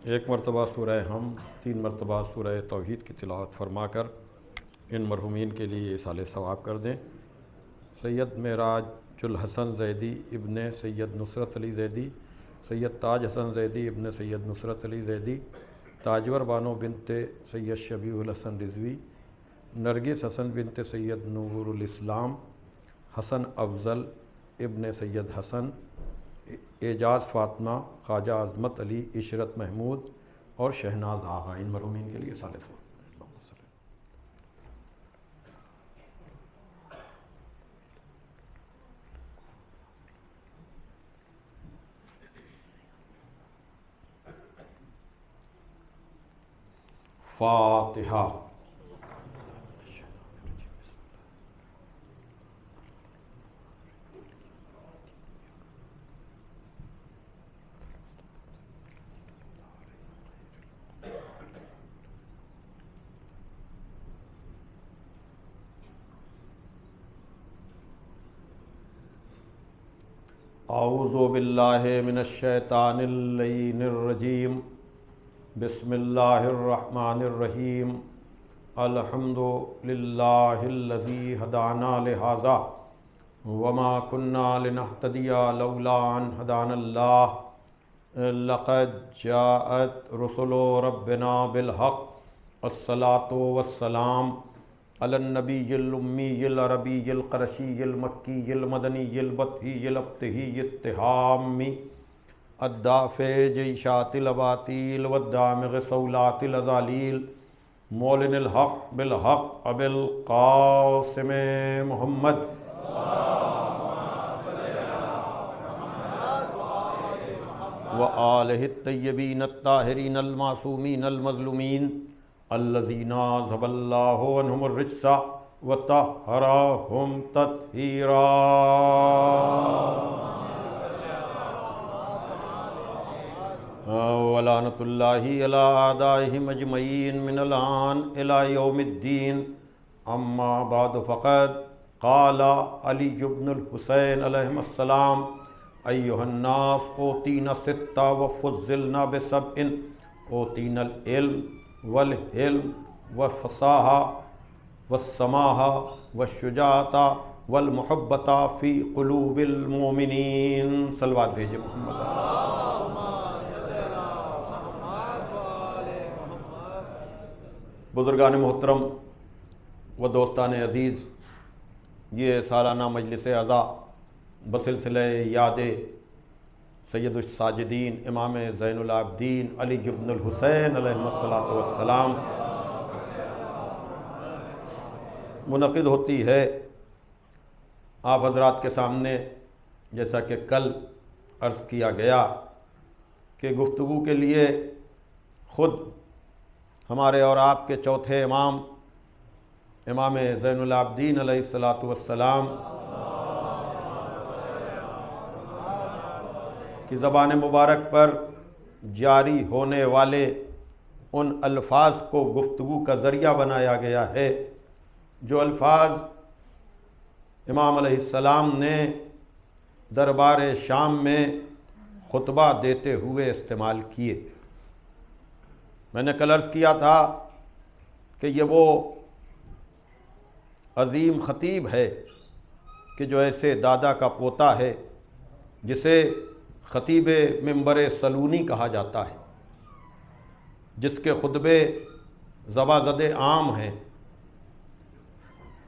ایک مرتبہ سورہ ہم، 3 مرتبہ سورہ توحید کی تلاوت فرما کر ان مرحومین کے لیے ایصال ثواب کر دیں۔ سید معراج الحسن زیدی ابن سید نصرت علی زیدی، سید تاج حسن زیدی ابن سید نصرت علی زیدی، تاجور بانو بنت سید شبیہ الحسن رضوی، نرگس حسن بنت سید نور الاسلام، حسن افضل ابن سید حسن، اعجاز فاطمہ، خواجہ عظمت علی، عشرت محمود اور شہناز آغا، ان مرحومین کے لیے صالح ثواب۔ فاتحہ۔ اعوذ باللہ من الشیطان اللعین الرجیم، بسم اللہ الرحمن الرحیم، الحمد للہ الذی ہدانا لہذا وما کنا لنہتدی لولا ان ہدانا اللہ، لقد جاءت رسل ربنا بالحق، الصلاۃ والسلام علی النبی الامی العربی القرشی المکی المدنی البطحی الابتہی التہامی الدافع جیشات الاباطیل والدامغ صولات الازالیل، مولن الحق بالحق ابی القاسم محمد وآلہ الطیبین الطاہرین المعصومین المظلومین الذین اذھب اللہ عنہم الرجس وطہرہم تطہیرا۔ ولعنۃ اللہ علی اعدائہم اجمعین من الآن الی یوم الدین، اما بعد فقد قال علی بن الحسین علیہ السلام: ایھا الناس اوتینا ستہ وفضلنا بسبع، اوتینا العلم والحلم والفصاحہ والسماحہ والشجاعۃ والمحبۃ فی قلوب المؤمنین۔ صلوات بھیجے محمد۔ بزرگان محترم و دوستان عزیز، یہ سالانہ مجلس عزا بسلسلہ یاد سید الساجدین امام زین العابدین علی بن الحسین علیہ الصلاۃ والسلام منعقد ہوتی ہے۔ آپ حضرات کے سامنے جیسا کہ کل عرض کیا گیا کہ گفتگو کے لیے خود ہمارے اور آپ کے چوتھے امام امام زین العابدین علیہ الصلاۃ والسلام کی زبان مبارک پر جاری ہونے والے ان الفاظ کو گفتگو کا ذریعہ بنایا گیا ہے جو الفاظ امام علیہ السلام نے دربار شام میں خطبہ دیتے ہوئے استعمال کیے۔ میں نے کل عرض کیا تھا کہ یہ وہ عظیم خطیب ہے کہ جو ایسے دادا کا پوتا ہے جسے خطیب منبر سلونی کہا جاتا ہے، جس کے خطبے زبا زد عام ہیں۔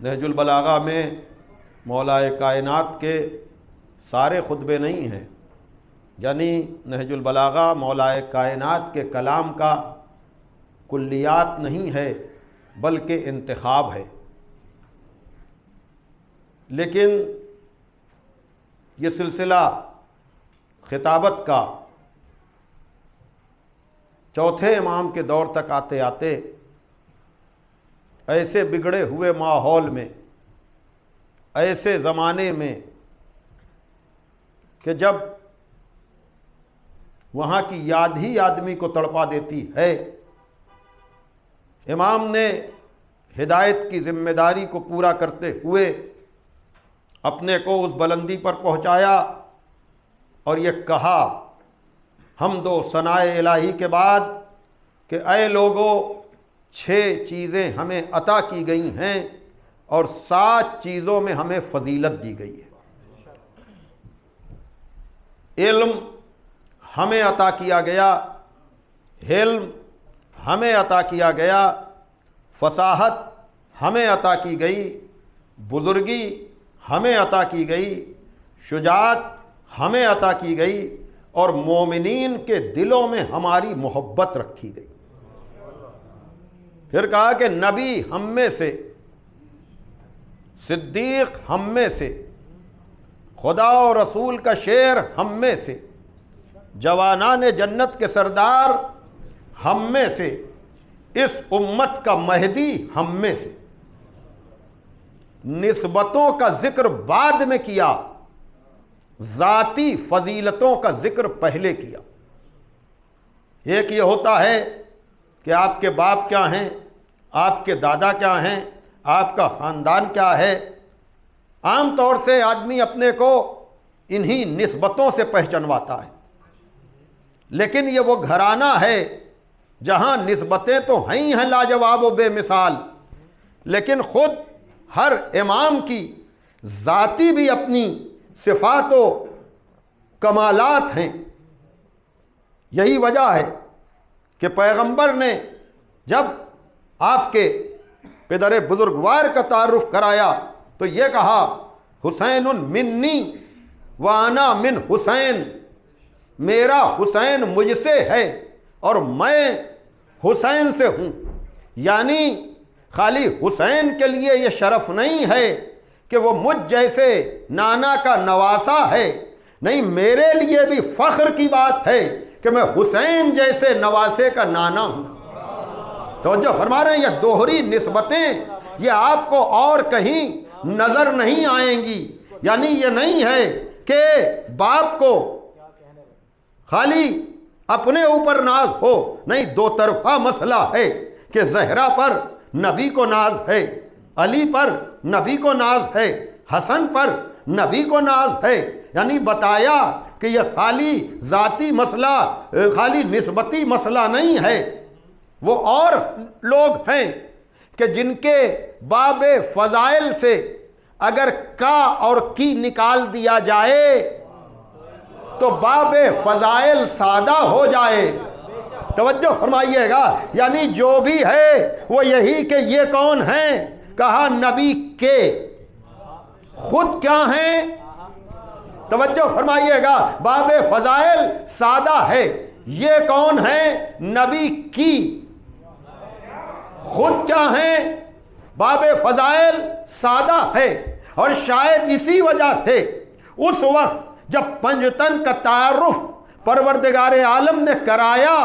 نہج البلاغہ میں مولائے کائنات کے سارے خطبے نہیں ہیں، یعنی نہج البلاغہ مولائے کائنات کے کلام کا کلیات نہیں ہے بلکہ انتخاب ہے۔ لیکن یہ سلسلہ خطابت کا چوتھے امام کے دور تک آتے آتے ایسے بگڑے ہوئے ماحول میں، ایسے زمانے میں کہ جب وہاں کی یاد ہی آدمی کو تڑپا دیتی ہے، امام نے ہدایت کی ذمہ داری کو پورا کرتے ہوئے اپنے کو اس بلندی پر پہنچایا اور یہ کہا حمد و ثناء الہی کے بعد کہ اے لوگو 6 چیزیں ہمیں عطا کی گئی ہیں اور 7 چیزوں میں ہمیں فضیلت دی گئی ہے۔ علم ہمیں عطا کیا گیا، حلم ہمیں عطا کیا گیا، فصاحت ہمیں عطا کی گئی، بزرگی ہمیں عطا کی گئی، شجاعت ہمیں عطا کی گئی، اور مومنین کے دلوں میں ہماری محبت رکھی گئی۔ پھر کہا کہ نبی ہم میں سے، صدیق ہم میں سے، خدا و رسول کا شیر ہم میں سے، جوانان جنت کے سردار ہم میں سے، اس امت کا مہدی ہم میں سے۔ نسبتوں کا ذکر بعد میں کیا، ذاتی فضیلتوں کا ذکر پہلے کیا۔ ایک یہ ہوتا ہے کہ آپ کے باپ کیا ہیں، آپ کے دادا کیا ہیں، آپ کا خاندان کیا ہے۔ عام طور سے آدمی اپنے کو انہی نسبتوں سے پہچانواتا ہے، لیکن یہ وہ گھرانہ ہے جہاں نسبتیں تو ہیں لاجواب و بے مثال، لیکن خود ہر امام کی ذاتی بھی اپنی صفات و کمالات ہیں۔ یہی وجہ ہے کہ پیغمبر نے جب آپ کے پدر بزرگوار کا تعارف کرایا تو یہ کہا حسین منی وانا من حسین، میرا حسین مجھ سے ہے اور میں حسین سے ہوں۔ یعنی خالی حسین کے لیے یہ شرف نہیں ہے کہ وہ مجھ جیسے نانا کا نواسا ہے، نہیں، میرے لیے بھی فخر کی بات ہے کہ میں حسین جیسے نواسے کا نانا ہوں۔ توجہ فرما رہے ہیں، یہ دوہری نسبتیں یہ آپ کو اور کہیں نظر نہیں آئیں گی۔ یعنی یہ نہیں ہے کہ باپ کو خالی اپنے اوپر ناز ہو، نہیں، دو طرفہ مسئلہ ہے کہ زہرا پر نبی کو ناز ہے، علی پر نبی کو ناز ہے، حسن پر نبی کو ناز ہے۔ یعنی بتایا کہ یہ خالی ذاتی مسئلہ، خالی نسبتی مسئلہ نہیں ہے۔ وہ اور لوگ ہیں کہ جن کے باب فضائل سے اگر کا اور کی نکال دیا جائے تو باب فضائل سادہ ہو جائے۔ توجہ فرمائیے گا، یعنی جو بھی ہے وہ یہی کہ یہ کون ہیں؟ کہا نبی کے، خود کیا ہیں؟ توجہ فرمائیے گا، باب فضائل سادہ ہے۔ یہ کون ہیں؟ نبی کی، خود کیا ہیں؟ باب فضائل سادہ ہے۔ اور شاید اسی وجہ سے اس وقت جب پنجتن کا تعارف پروردگار عالم نے کرایا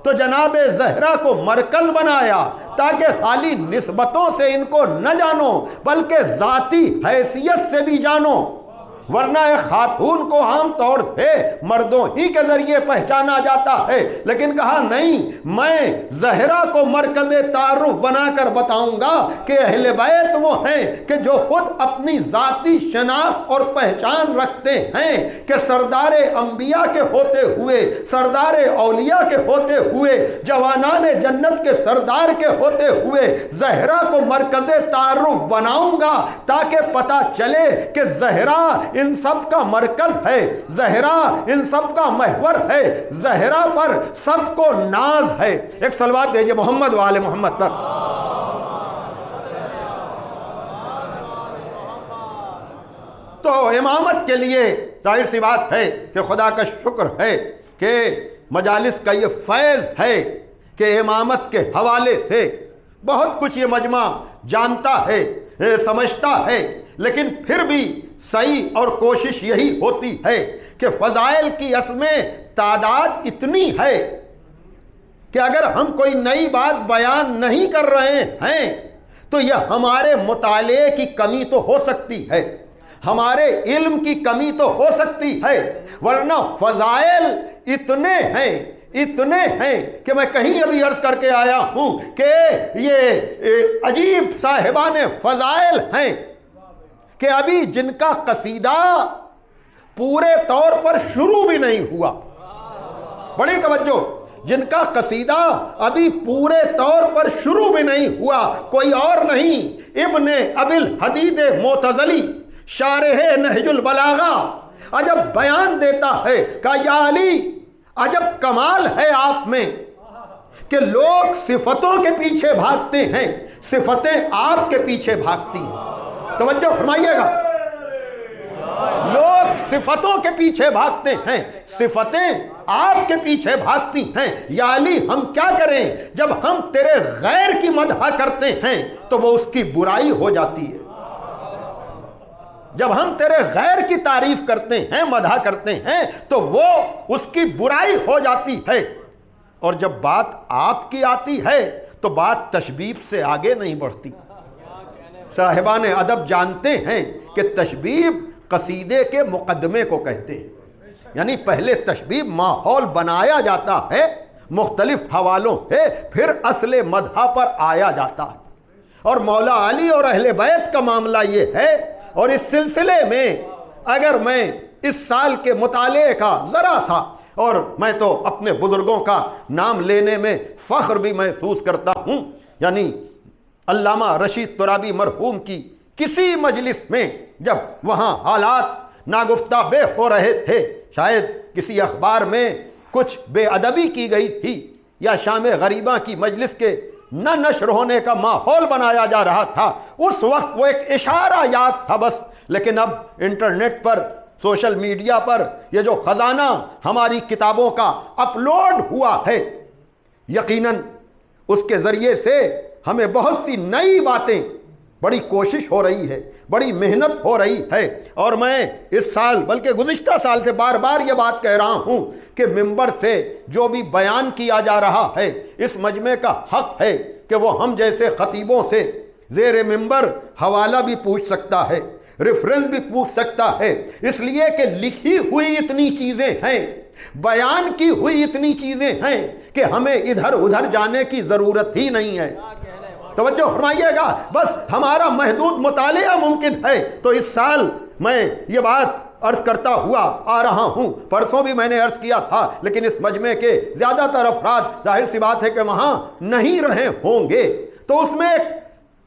تو جناب زہرا کو مرکز بنایا تاکہ خالی نسبتوں سے ان کو نہ جانو بلکہ ذاتی حیثیت سے بھی جانو، ورنہ ایک خاتون کو عام طور سے مردوں ہی کے ذریعے پہچانا جاتا ہے، لیکن کہا نہیں، میں زہرا کو مرکز تعارف بنا کر بتاؤں گا کہ اہل بیت وہ ہیں کہ جو خود اپنی ذاتی شناخت اور پہچان رکھتے ہیں کہ سردار انبیاء کے ہوتے ہوئے، سردار اولیاء کے ہوتے ہوئے، جوانان جنت کے سردار کے ہوتے ہوئے زہرا کو مرکز تعارف بناؤں گا تاکہ پتہ چلے کہ زہرا ان سب کا مرکز ہے، زہرا ان سب کا محور ہے، زہرا پر سب کو ناز ہے۔ ایک صلوات دیجئے محمد و آل محمد پر۔ تو امامت کے لیے ظاہر سی بات ہے کہ خدا کا شکر ہے کہ مجالس کا یہ فیض ہے کہ امامت کے حوالے سے بہت کچھ یہ مجمع جانتا ہے، سمجھتا ہے، لیکن پھر بھی صحیح اور کوشش یہی ہوتی ہے کہ فضائل کی اصل میں تعداد اتنی ہے کہ اگر ہم کوئی نئی بات بیان نہیں کر رہے ہیں تو یہ ہمارے مطالعے کی کمی تو ہو سکتی ہے، ہمارے علم کی کمی تو ہو سکتی ہے، ورنہ فضائل اتنے ہیں کہ میں کہیں ابھی عرض کر کے آیا ہوں کہ یہ عجیب صاحبان فضائل ہیں کہ ابھی جن کا قصیدہ پورے طور پر شروع بھی نہیں ہوا، بڑی توجہ، جن کا قصیدہ ابھی پورے طور پر شروع بھی نہیں ہوا، کوئی اور نہیں، ابن ابی الحدید معتزلی شارح نہج البلاغہ عجب بیان دیتا ہے کہ یا علی عجب کمال ہے آپ میں کہ لوگ صفتوں کے پیچھے بھاگتے ہیں، صفتیں آپ کے پیچھے بھاگتی ہیں۔ توجہ فرمائیے گا، لوگ صفتوں کے پیچھے بھاگتے ہیں، صفتیں آپ کے پیچھے بھاگتی ہیں۔ یا علی ہم کیا کریں؟ جب ہم تیرے غیر کی مدح کرتے ہیں تو وہ اس کی برائی ہو جاتی ہے، جب ہم تیرے غیر کی تعریف کرتے ہیں، مدح کرتے ہیں تو وہ اس کی برائی ہو جاتی ہے، اور جب بات آپ کی آتی ہے تو بات تشبیہ سے آگے نہیں بڑھتی۔ صاحبان ادب جانتے ہیں کہ تشبیہ قصیدے کے مقدمے کو کہتے ہیں، یعنی پہلے تشبیہ ماحول بنایا جاتا ہے مختلف حوالوں سے، پھر اصل مدح پر آیا جاتا ہے۔ اور مولا علی اور اہل بیت کا معاملہ یہ ہے، اور اس سلسلے میں اگر میں اس سال کے مطالعے کا ذرا سا، اور میں تو اپنے بزرگوں کا نام لینے میں فخر بھی محسوس کرتا ہوں، یعنی علامہ رشید ترابی مرحوم کی کسی مجلس میں جب وہاں حالات ناگفتہ بے ہو رہے تھے، شاید کسی اخبار میں کچھ بے ادبی کی گئی تھی، یا شام غریبہ کی مجلس کے نہ نشر ہونے کا ماحول بنایا جا رہا تھا، اس وقت وہ ایک اشارہ یاد تھا بس۔ لیکن اب انٹرنیٹ پر، سوشل میڈیا پر یہ جو خزانہ ہماری کتابوں کا اپلوڈ ہوا ہے، یقیناً اس کے ذریعے سے ہمیں بہت سی نئی باتیں، بڑی کوشش ہو رہی ہے، بڑی محنت ہو رہی ہے، اور میں اس سال بلکہ گزشتہ سال سے بار بار یہ بات کہہ رہا ہوں کہ ممبر سے جو بھی بیان کیا جا رہا ہے، اس مجمع کا حق ہے کہ وہ ہم جیسے خطیبوں سے زیر ممبر حوالہ بھی پوچھ سکتا ہے، ریفرنس بھی پوچھ سکتا ہے، اس لیے کہ لکھی ہوئی اتنی چیزیں ہیں، بیان کی ہوئی اتنی چیزیں ہیں کہ ہمیں ادھر ادھر جانے کی ضرورت ہی نہیں ہے۔ توجہ فرمائیے گا، بس ہمارا محدود مطالعہ ممکن ہے۔ تو اس سال میں یہ بات عرض کرتا ہوا آ رہا ہوں، پرسوں بھی میں نے عرض کیا تھا، لیکن اس مجمع کے زیادہ تر افراد ظاہر سی بات ہے کہ وہاں نہیں رہے ہوں گے، تو اس میں ایک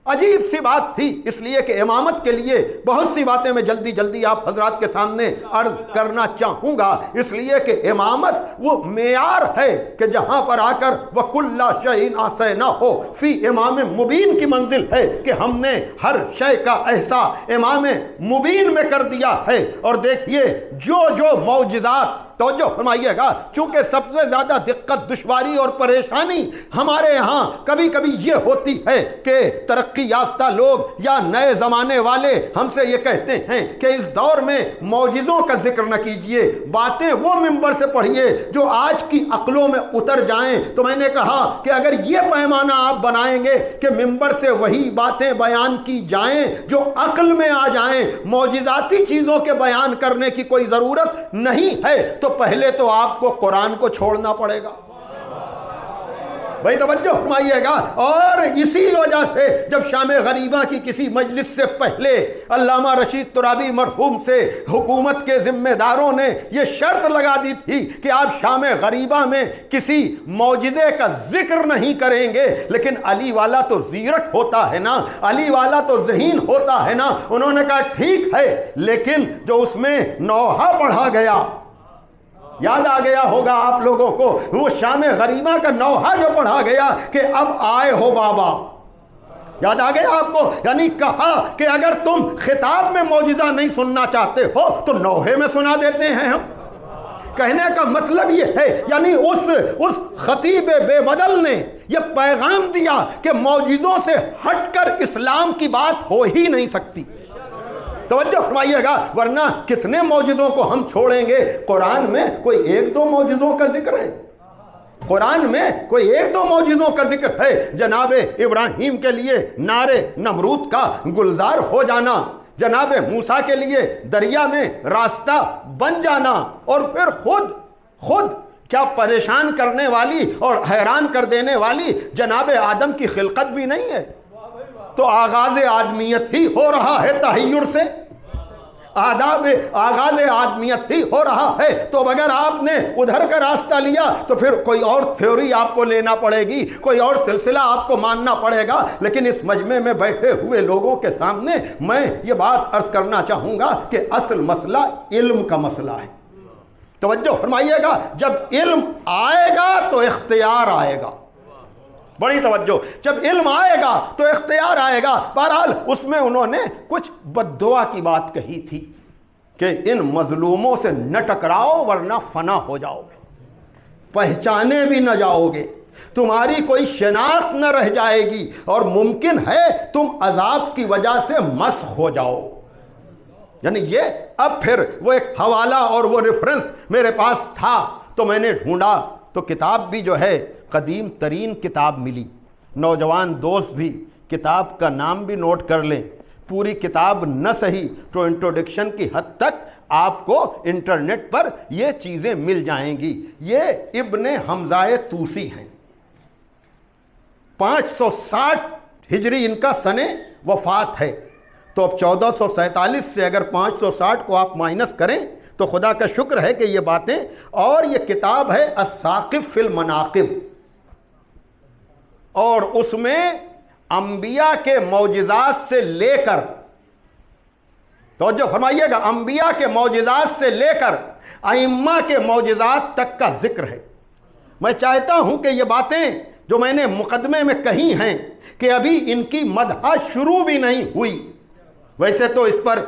عجیب سی بات تھی، اس لیے کہ امامت کے لیے بہت سی باتیں میں جلدی جلدی آپ حضرات کے سامنے عرض کرنا چاہوں گا، اس لیے کہ امامت وہ معیار ہے کہ جہاں پر آ کر وَكُلَّ شَيْءٍ أَحْصَيْنَاهُ فی امام مبین کی منزل ہے کہ ہم نے ہر شے کا احصاء امام مبین میں کر دیا ہے۔ اور دیکھیے جو معجزات، توجہ فرمائیے گا، چونکہ سب سے زیادہ دقت، دشواری اور پریشانی ہمارے یہاں کبھی کبھی یہ ہوتی ہے کہ ترقی یافتہ لوگ یا نئے زمانے والے ہم سے یہ کہتے ہیں کہ اس دور میں معجزوں کا ذکر نہ کیجئے، باتیں وہ ممبر سے پڑھیے جو آج کی عقلوں میں اتر جائیں۔ تو میں نے کہا کہ اگر یہ پیمانہ آپ بنائیں گے کہ ممبر سے وہی باتیں بیان کی جائیں جو عقل میں آ جائیں، معجزاتی چیزوں کے بیان کرنے کی کوئی ضرورت نہیں ہے، تو پہلے تو آپ کو قرآن کو چھوڑنا پڑے گا۔ بھائی توجہ فرمائیے گا، اور اسی وجہ سے جب شام غریبہ کی کسی مجلس سے پہلے علامہ رشید ترابی مرحوم سے حکومت کے ذمہ داروں نے یہ شرط لگا دی تھی کہ آپ شام غریبہ میں کسی معجزے کا ذکر نہیں کریں گے، لیکن علی والا تو زیرک ہوتا ہے نا، علی والا تو ذہین ہوتا ہے نا، انہوں نے کہا ٹھیک ہے، لیکن جو اس میں نوحہ پڑھا گیا، یاد آ گیا ہوگا آپ لوگوں کو، وہ شام غریبہ کا نوحہ جو پڑھا گیا کہ اب آئے ہو بابا، یاد آ گیا آپ کو؟ یعنی کہا کہ اگر تم خطاب میں معجزہ نہیں سننا چاہتے ہو تو نوحے میں سنا دیتے ہیں ہم۔ کہنے کا مطلب یہ ہے، یعنی اس خطیب بے بدل نے یہ پیغام دیا کہ معجزوں سے ہٹ کر اسلام کی بات ہو ہی نہیں سکتی۔ توجہ فرمائیے گا، ورنہ کتنے معجزوں کو ہم چھوڑیں گے؟ قرآن میں کوئی ایک دو معجزوں کا ذکر ہے، قرآن میں کوئی ایک دو معجزوں کا ذکر ہے، جناب ابراہیم کے لیے نار نمرود کا گلزار ہو جانا، جناب موسیٰ کے لیے دریا میں راستہ بن جانا، اور پھر خود کیا پریشان کرنے والی اور حیران کر دینے والی جناب آدم کی خلقت بھی نہیں ہے؟ تو آغاز آدمیت ہی ہو رہا ہے تحیر سے، آداب آغاز آدمیت ہی ہو رہا ہے، تو اگر آپ نے ادھر کا راستہ لیا تو پھر کوئی اور تھیوری آپ کو لینا پڑے گی، کوئی اور سلسلہ آپ کو ماننا پڑے گا۔ لیکن اس مجمع میں بیٹھے ہوئے لوگوں کے سامنے میں یہ بات عرض کرنا چاہوں گا کہ اصل مسئلہ علم کا مسئلہ ہے۔ توجہ فرمائیے گا، جب علم آئے گا تو اختیار آئے گا۔ بڑی توجہ، جب علم آئے گا تو اختیار آئے گا۔ بہرحال اس میں انہوں نے کچھ بد دعا کی بات کہی تھی کہ ان مظلوموں سے نہ ٹکراؤ ورنہ فنا ہو جاؤ گے، پہچانے بھی نہ جاؤ گے، تمہاری کوئی شناخت نہ رہ جائے گی، اور ممکن ہے تم عذاب کی وجہ سے مسخ ہو جاؤ۔ یعنی یہ اب پھر وہ ایک حوالہ اور وہ ریفرنس میرے پاس تھا تو میں نے ڈھونڈا، تو کتاب بھی جو ہے قدیم ترین کتاب ملی۔ نوجوان دوست بھی کتاب کا نام بھی نوٹ کر لیں، پوری کتاب نہ صحیح تو انٹروڈکشن کی حد تک آپ کو انٹرنیٹ پر یہ چیزیں مل جائیں گی۔ یہ ابن حمزہ طوسی ہیں، 560 ہجری ان کا سن وفات ہے، تو اب 1447 سے اگر 560 کو آپ مائنس کریں تو خدا کا شکر ہے کہ یہ باتیں، اور یہ کتاب ہے الثاقب فی المناقب، اور اس میں انبیاء کے معجزات سے لے کر، توجہ فرمائیے گا، انبیاء کے معجزات سے لے کر ائمہ کے معجزات تک کا ذکر ہے۔ میں چاہتا ہوں کہ یہ باتیں جو میں نے مقدمے میں کہی ہیں کہ ابھی ان کی مدح شروع بھی نہیں ہوئی، ویسے تو اس پر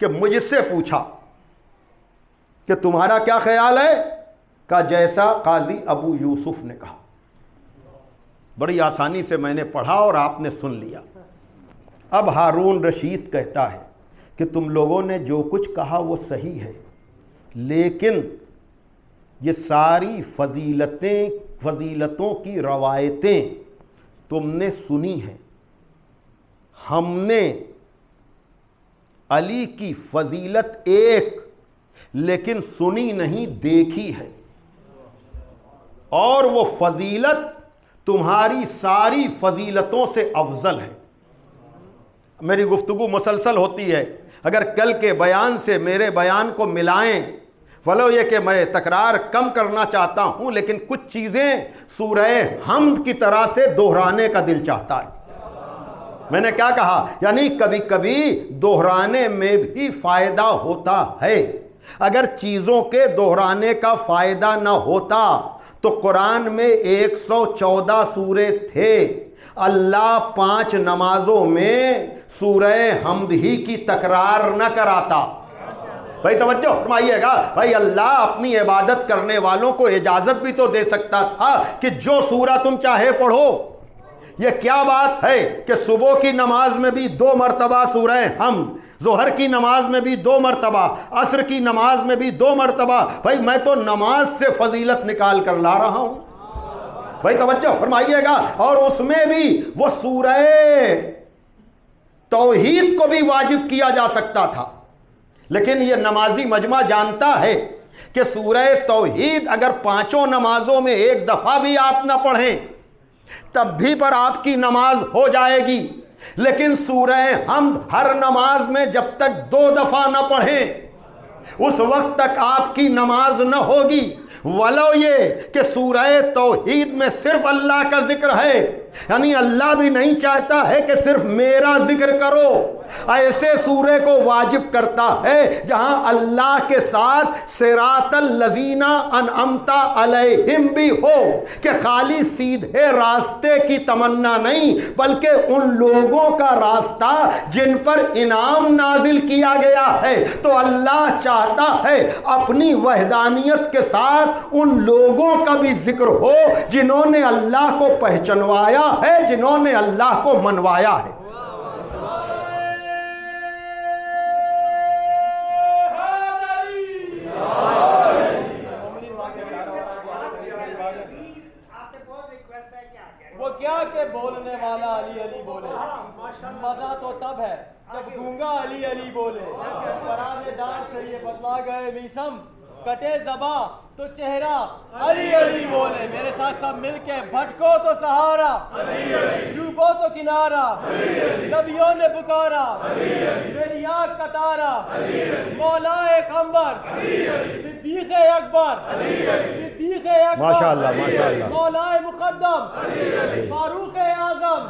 کہ مجھ سے پوچھا کہ تمہارا کیا خیال ہے، کہ جیسا قاضی ابو یوسف نے کہا۔ بڑی آسانی سے میں نے پڑھا اور آپ نے سن لیا۔ اب ہارون رشید کہتا ہے کہ تم لوگوں نے جو کچھ کہا وہ صحیح ہے، لیکن یہ ساری فضیلتوں کی روایتیں تم نے سنی ہیں، ہم نے علی کی فضیلت ایک لیکن سنی نہیں دیکھی ہے، اور وہ فضیلت تمہاری ساری فضیلتوں سے افضل ہے۔ میری گفتگو مسلسل ہوتی ہے، اگر کل کے بیان سے میرے بیان کو ملائیں، ولو یہ کہ میں تکرار کم کرنا چاہتا ہوں، لیکن کچھ چیزیں سورہ حمد کی طرح سے دہرانے کا دل چاہتا ہے۔ میں نے کیا کہا؟ یعنی کبھی کبھی دہرانے میں بھی فائدہ ہوتا ہے۔ اگر چیزوں کے دہرانے کا فائدہ نہ ہوتا تو قرآن میں 114 سورے تھے، اللہ 5 نمازوں میں سورہ حمد ہی کی تکرار نہ کراتا۔ بھائی توجہ فرمائیے گا، بھائی اللہ اپنی عبادت کرنے والوں کو اجازت بھی تو دے سکتا تھا کہ جو سورہ تم چاہے پڑھو۔ یہ کیا بات ہے کہ صبح کی نماز میں بھی 2 مرتبہ سورہ حمد، ظہر کی نماز میں بھی 2 مرتبہ، عصر کی نماز میں بھی 2 مرتبہ۔ بھائی میں تو نماز سے فضیلت نکال کر لا رہا ہوں۔ بھائی توجہ فرمائیے گا، اور اس میں بھی وہ سورہ توحید کو بھی واجب کیا جا سکتا تھا، لیکن یہ نمازی مجمع جانتا ہے کہ سورہ توحید اگر 5 نمازوں میں 1 دفعہ بھی آپ نہ پڑھیں تب بھی پر آپ کی نماز ہو جائے گی، لیکن سورہ حمد ہر نماز میں جب تک 2 دفعہ نہ پڑھیں اس وقت تک آپ کی نماز نہ ہوگی۔ ولو یہ کہ سورہ توحید میں صرف اللہ کا ذکر ہے، یعنی اللہ بھی نہیں چاہتا ہے کہ صرف میرا ذکر کرو، ایسے سورے کو واجب کرتا ہے جہاں اللہ کے ساتھ صراط الذین انعمت علیہم بھی ہو، کہ خالی سیدھے راستے کی تمنا نہیں بلکہ ان لوگوں کا راستہ جن پر انعام نازل کیا گیا ہے۔ تو اللہ چاہتا ہے اپنی وحدانیت کے ساتھ ان لوگوں کا بھی ذکر ہو جنہوں نے اللہ کو پہچنوایا ہے، جنہوں نے اللہ کو منوایا ہے۔ وہ کیا کہ بولنے والا علی علی بولے، مزہ تو تب ہے جب گونگا علی علی بولے۔ پرانے دار سے یہ بتلا گئے میسم، کٹے زباں تو چہرہ علی علی بولے۔ میرے ساتھ سب مل کے بھٹکو تو سہارا، ڈوبو تو کنارہ، نبیوں نے پکارا، میری آنکھ کا تارا، مولا قمبر، صدیق اکبر، صدیق اکبر، ماشاءاللہ ماشاءاللہ، مولا مقدم، فاروق اعظم،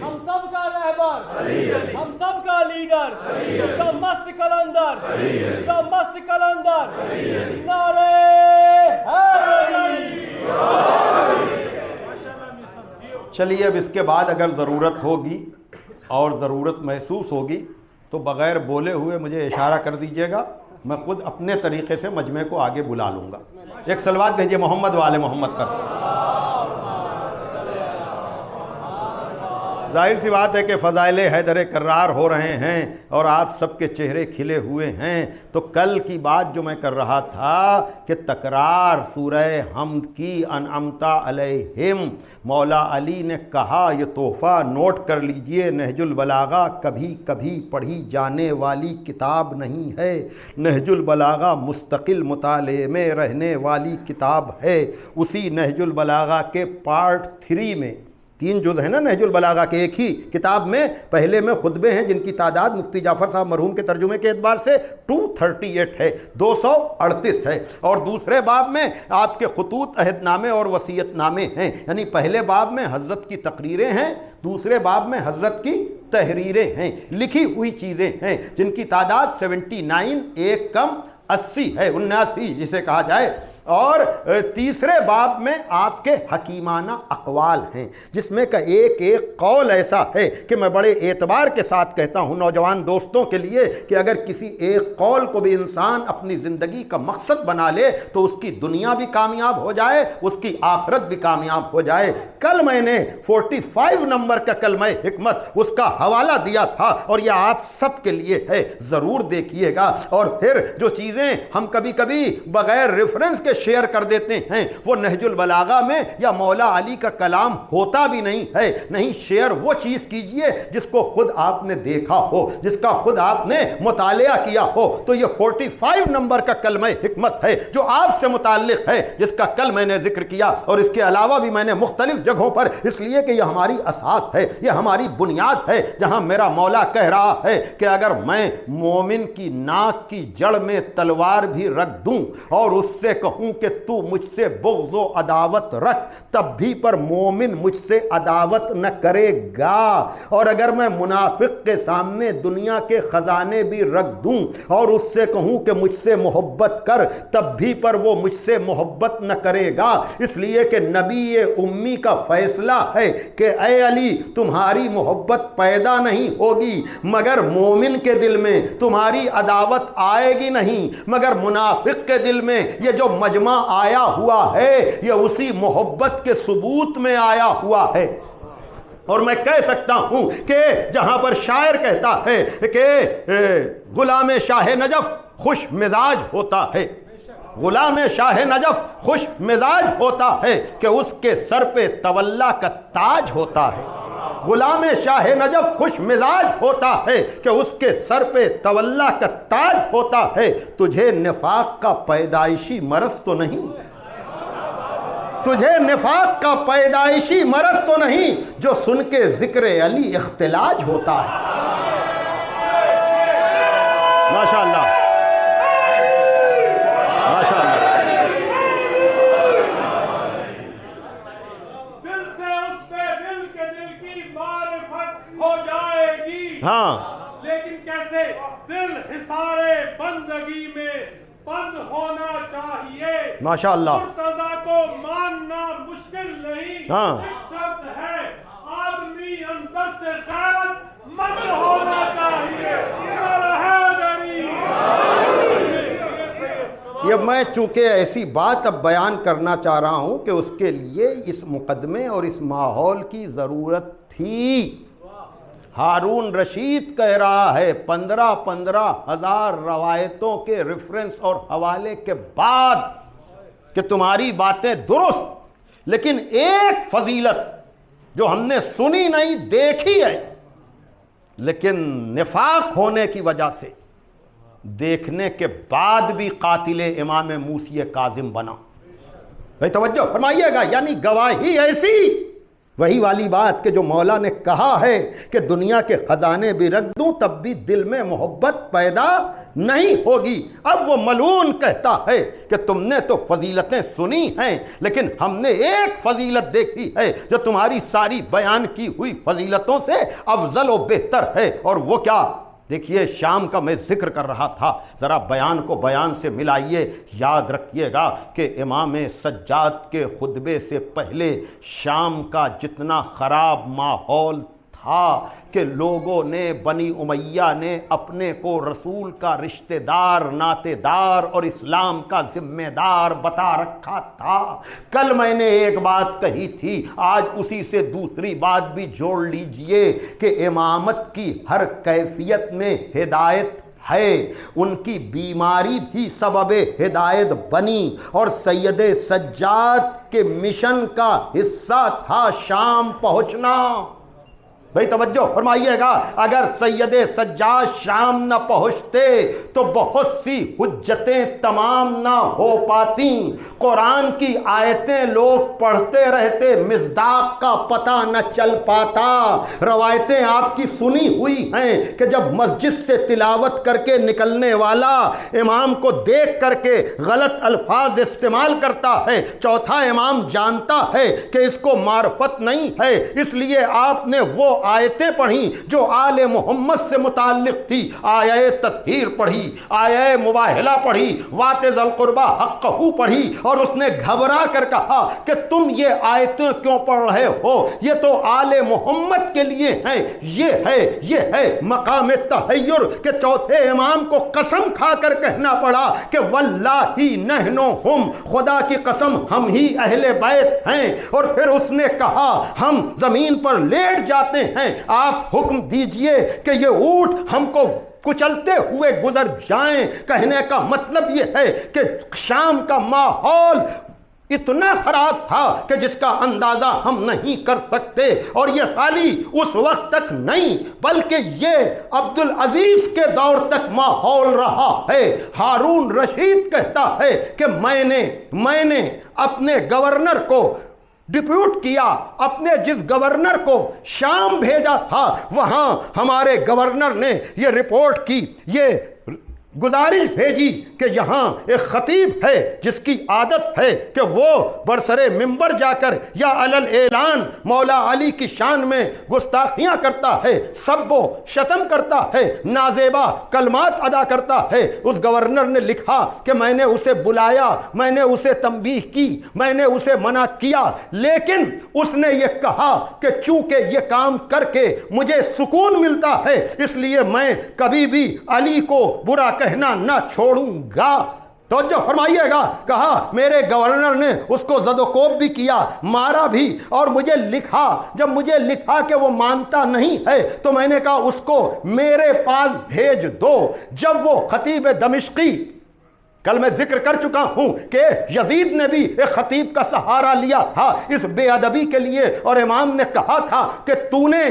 ہم سب کا رہبر، ہم سب کا لیڈر، کا مست کلندر، کا مست کلندر، نعرے چلیے اب اس کے بعد اگر ضرورت ہوگی اور ضرورت محسوس ہوگی تو بغیر بولے ہوئے مجھے اشارہ کر دیجئے گا، میں خود اپنے طریقے سے مجمع کو آگے بلا لوں گا۔ ایک صلوات بھیجئے محمد و آل محمد پر۔ ظاہر سی بات ہے کہ فضائل حیدر کرار ہو رہے ہیں اور آپ سب کے چہرے کھلے ہوئے ہیں، تو کل کی بات جو میں کر رہا تھا کہ تکرار سورہ حمد کی انعمت علیہم، مولا علی نے کہا یہ تحفہ نوٹ کر لیجئے، نہج البلاغہ کبھی کبھی پڑھی جانے والی کتاب نہیں ہے، نہج البلاغہ مستقل مطالعے میں رہنے والی کتاب ہے۔ اسی نہج البلاغہ کے پارٹ 3 میں 3 جز ہیں نا نہج البلاغہ کے ایک ہی کتاب میں، پہلے میں خطبے ہیں جن کی تعداد مفتی جعفر صاحب مرحوم کے ترجمے کے اعتبار سے 238 ہے، 238 ہے، اور دوسرے باب میں آپ کے خطوط عہد نامے اور وصیت نامے ہیں، یعنی پہلے باب میں حضرت کی تقریریں ہیں، دوسرے باب میں حضرت کی تحریریں ہیں، لکھی ہوئی چیزیں ہیں جن کی تعداد 79 ایک کم 80 ہے، 79 جسے کہا جائے اور تیسرے باب میں آپ کے حکیمانہ اقوال ہیں، جس میں کا ایک ایک قول ایسا ہے کہ میں بڑے اعتبار کے ساتھ کہتا ہوں نوجوان دوستوں کے لیے کہ اگر کسی ایک قول کو بھی انسان اپنی زندگی کا مقصد بنا لے تو اس کی دنیا بھی کامیاب ہو جائے، اس کی آخرت بھی کامیاب ہو جائے۔ کل میں نے 45 نمبر کا کلمہ حکمت اس کا حوالہ دیا تھا اور یہ آپ سب کے لیے ہے، ضرور دیکھیے گا۔ اور پھر جو چیزیں ہم کبھی کبھی بغیر ریفرنس کے شیئر کر دیتے ہیں وہ نہج البلاغہ میں یا مولا علی کا کلام ہوتا بھی نہیں ہے۔ نہیں، شیئر وہ چیز کیجئے جس کو خود آپ نے دیکھا ہو، جس کا خود آپ نے مطالعہ کیا ہو۔ تو یہ 45 نمبر کا کلمہ حکمت ہے جو آپ سے متعلق ہے، جس کا کل میں نے ذکر کیا، اور اس کے علاوہ بھی میں نے مختلف جگہوں پر، اس لیے کہ یہ ہماری اساس ہے، یہ ہماری بنیاد ہے، جہاں میرا مولا کہہ رہا ہے کہ اگر میں مومن کی ناک کی جڑ میں تلوار بھی رکھ دوں اور اس سے کہوں کہ تو مجھ سے بغض و عداوت رکھ، تب بھی پر مومن مجھ سے عداوت نہ کرے گا۔ اور اگر میں منافق کے سامنے دنیا کے خزانے بھی رکھ دوں اور اس سے کہوں کہ مجھ سے محبت کر، تب بھی پر وہ مجھ سے محبت نہ کرے گا، اس لیے کہ نبی امی کا فیصلہ ہے کہ اے علی تمہاری محبت پیدا نہیں ہوگی مگر مومن کے دل میں، تمہاری عداوت آئے گی نہیں مگر منافق کے دل میں۔ یہ جو مجمع آیا ہوا ہے یہ اسی محبت کے ثبوت میں آیا ہوا ہے۔ اور میں کہہ سکتا ہوں کہ جہاں پر شاعر کہتا ہے کہ غلام شاہ نجف خوش مزاج ہوتا ہے، غلام شاہ نجف خوش مزاج ہوتا ہے کہ اس کے سر پہ تولا کا تاج ہوتا ہے۔ غلام شاہ نجف خوش مزاج ہوتا ہے کہ اس کے سر پہ تولا کا تاج ہوتا ہے۔ تجھے نفاق کا پیدائشی مرض تو نہیں، تجھے نفاق کا پیدائشی مرض تو نہیں جو سن کے ذکر علی اختلاج ہوتا ہے۔ ماشاءاللہ ماشاءاللہ۔ دل سے اس پہ دل کے دل کی معرفت ہو جائے گی، ہاں، لیکن کیسے؟ دل حصار بندگی میں بند ہونا چاہیے۔ ماشاءاللہ۔ مرتضیٰ کو ماننا مشکل نہیں، ہاں، شرط ہے آدمی اندر سے غیرت مند ہونا چاہیے۔ یہ میں چونکہ ایسی بات اب بیان کرنا چاہ رہا ہوں کہ اس کے لیے اس مقدمے اور اس ماحول کی ضرورت تھی۔ ہارون رشید کہہ رہا ہے 15 ہزار روایتوں کے ریفرنس اور حوالے کے بعد کہ تمہاری باتیں درست، لیکن ایک فضیلت جو ہم نے سنی نہیں دیکھی ہے لیکن نفاق ہونے کی وجہ سے دیکھنے کے بعد بھی قاتل امام موسی کاظم بنا۔ بھائی توجہ فرمائیے گا، یعنی گواہی ایسی، وہی والی بات کہ جو مولا نے کہا ہے کہ دنیا کے خزانے بھی رکھ دوں تب بھی دل میں محبت پیدا نہیں ہوگی۔ اب وہ ملعون کہتا ہے کہ تم نے تو فضیلتیں سنی ہیں لیکن ہم نے ایک فضیلت دیکھی ہے جو تمہاری ساری بیان کی ہوئی فضیلتوں سے افضل و بہتر ہے، اور وہ کیا؟ دیکھیے شام کا میں ذکر کر رہا تھا، ذرا بیان کو بیان سے ملائیے۔ یاد رکھیے گا کہ امام سجاد کے خطبے سے پہلے شام کا جتنا خراب ماحول تھا کہ لوگوں نے، بنی امیہ نے اپنے کو رسول کا رشتہ دار، ناطے دار اور اسلام کا ذمہ دار بتا رکھا تھا۔ کل میں نے ایک بات کہی تھی، آج اسی سے دوسری بات بھی جوڑ لیجئے کہ امامت کی ہر کیفیت میں ہدایت ہے، ان کی بیماری بھی سبب ہدایت بنی، اور سید سجاد کے مشن کا حصہ تھا شام پہنچنا۔ بھئی توجہ فرمائیے گا، اگر سید سجاد شام نہ پہنچتے تو بہت سی حجتیں تمام نہ ہو پاتی، قرآن کی آیتیں لوگ پڑھتے رہتے، مصداق کا پتہ نہ چل پاتا۔ روایتیں آپ کی سنی ہوئی ہیں کہ جب مسجد سے تلاوت کر کے نکلنے والا امام کو دیکھ کر کے غلط الفاظ استعمال کرتا ہے، چوتھا امام جانتا ہے کہ اس کو معرفت نہیں ہے، اس لیے آپ نے وہ آیتیں پڑھیں جو آل محمد سے متعلق تھی، آیہ تطہیر پڑھی، آیہ مباہلہ پڑھی، وات ذی القربہ حقہ پڑھی، اور اس نے گھبرا کر کہا کہ تم یہ آیتیں کیوں پڑھ رہے ہو، یہ تو آل محمد کے لیے ہیں، یہ ہے مقام تحیر کہ چوتھے امام کو قسم کھا کر کہنا پڑا کہ واللہ نحن ہم، خدا کی قسم ہم ہی اہل بیت ہیں، اور پھر اس نے کہا ہم زمین پر لیٹ جاتے ہیں، آپ حکم دیجئے کہ یہ اونٹ ہم کو کچلتے ہوئے گزر جائیں۔ کہنے کا مطلب یہ ہے کہ شام کا ماحول اتنا خراب تھا کہ جس کا اندازہ ہم نہیں کر سکتے، اور یہ خالی اس وقت تک نہیں بلکہ یہ عبدالعزیز کے دور تک ماحول رہا ہے۔ ہارون رشید کہتا ہے کہ میں نے اپنے گورنر کو ڈپیوٹ کیا، اپنے جس گورنر کو شام بھیجا تھا وہاں ہمارے گورنر نے یہ رپورٹ کی، یہ گزارش بھیجی کہ یہاں ایک خطیب ہے جس کی عادت ہے کہ وہ برسر منبر جا کر یا علل اعلان مولا علی کی شان میں گستاخیاں کرتا ہے، سب و شتم کرتا ہے، نازیبا کلمات ادا کرتا ہے۔ اس گورنر نے لکھا کہ میں نے اسے بلایا، میں نے اسے تنبیہ کی، میں نے اسے منع کیا، لیکن اس نے یہ کہا کہ چونکہ یہ کام کر کے مجھے سکون ملتا ہے اس لیے میں کبھی بھی علی کو برا کہنا نہ چھوڑوں گا۔ توجہ فرمائیے گا، کہا میرے گورنر نے اس کو زد و کوب بھی کیا، مارا بھی، اور مجھے لکھا، جب مجھے لکھا کہ وہ مانتا نہیں ہے تو میں نے کہا اس کو میرے پاس بھیج دو۔ جب وہ خطیب دمشقی، کل میں ذکر کر چکا ہوں کہ یزید نے بھی ایک خطیب کا سہارا لیا تھا اس بے ادبی کے لیے، اور امام نے کہا تھا کہ تو نے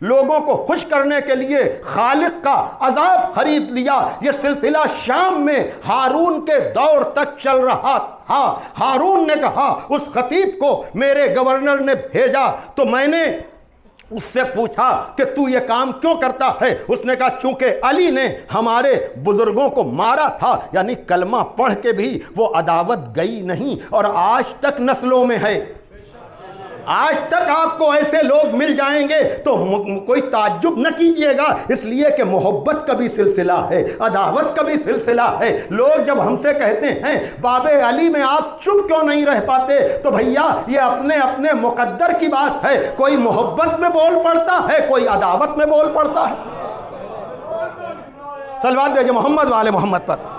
لوگوں کو خوش کرنے کے لیے خالق کا عذاب خرید لیا۔ یہ سلسلہ شام میں ہارون کے دور تک چل رہا تھا۔ ہارون نے کہا اس خطیب کو میرے گورنر نے بھیجا، تو میں نے اس سے پوچھا کہ تو یہ کام کیوں کرتا ہے؟ اس نے کہا چونکہ علی نے ہمارے بزرگوں کو مارا تھا، یعنی کلمہ پڑھ کے بھی وہ عداوت گئی نہیں، اور آج تک نسلوں میں ہے۔ آج تک آپ کو ایسے لوگ مل جائیں گے تو کوئی تعجب نہ کیجئے گا، اس لیے کہ محبت کا بھی سلسلہ ہے، عداوت کا بھی سلسلہ ہے۔ لوگ جب ہم سے کہتے ہیں باب علی میں آپ چپ کیوں نہیں رہ پاتے، تو بھیا یہ اپنے اپنے مقدر کی بات ہے، کوئی محبت میں بول پڑتا ہے، کوئی عداوت میں بول پڑتا ہے۔ صلوات بھیجئے محمد والے محمد پر۔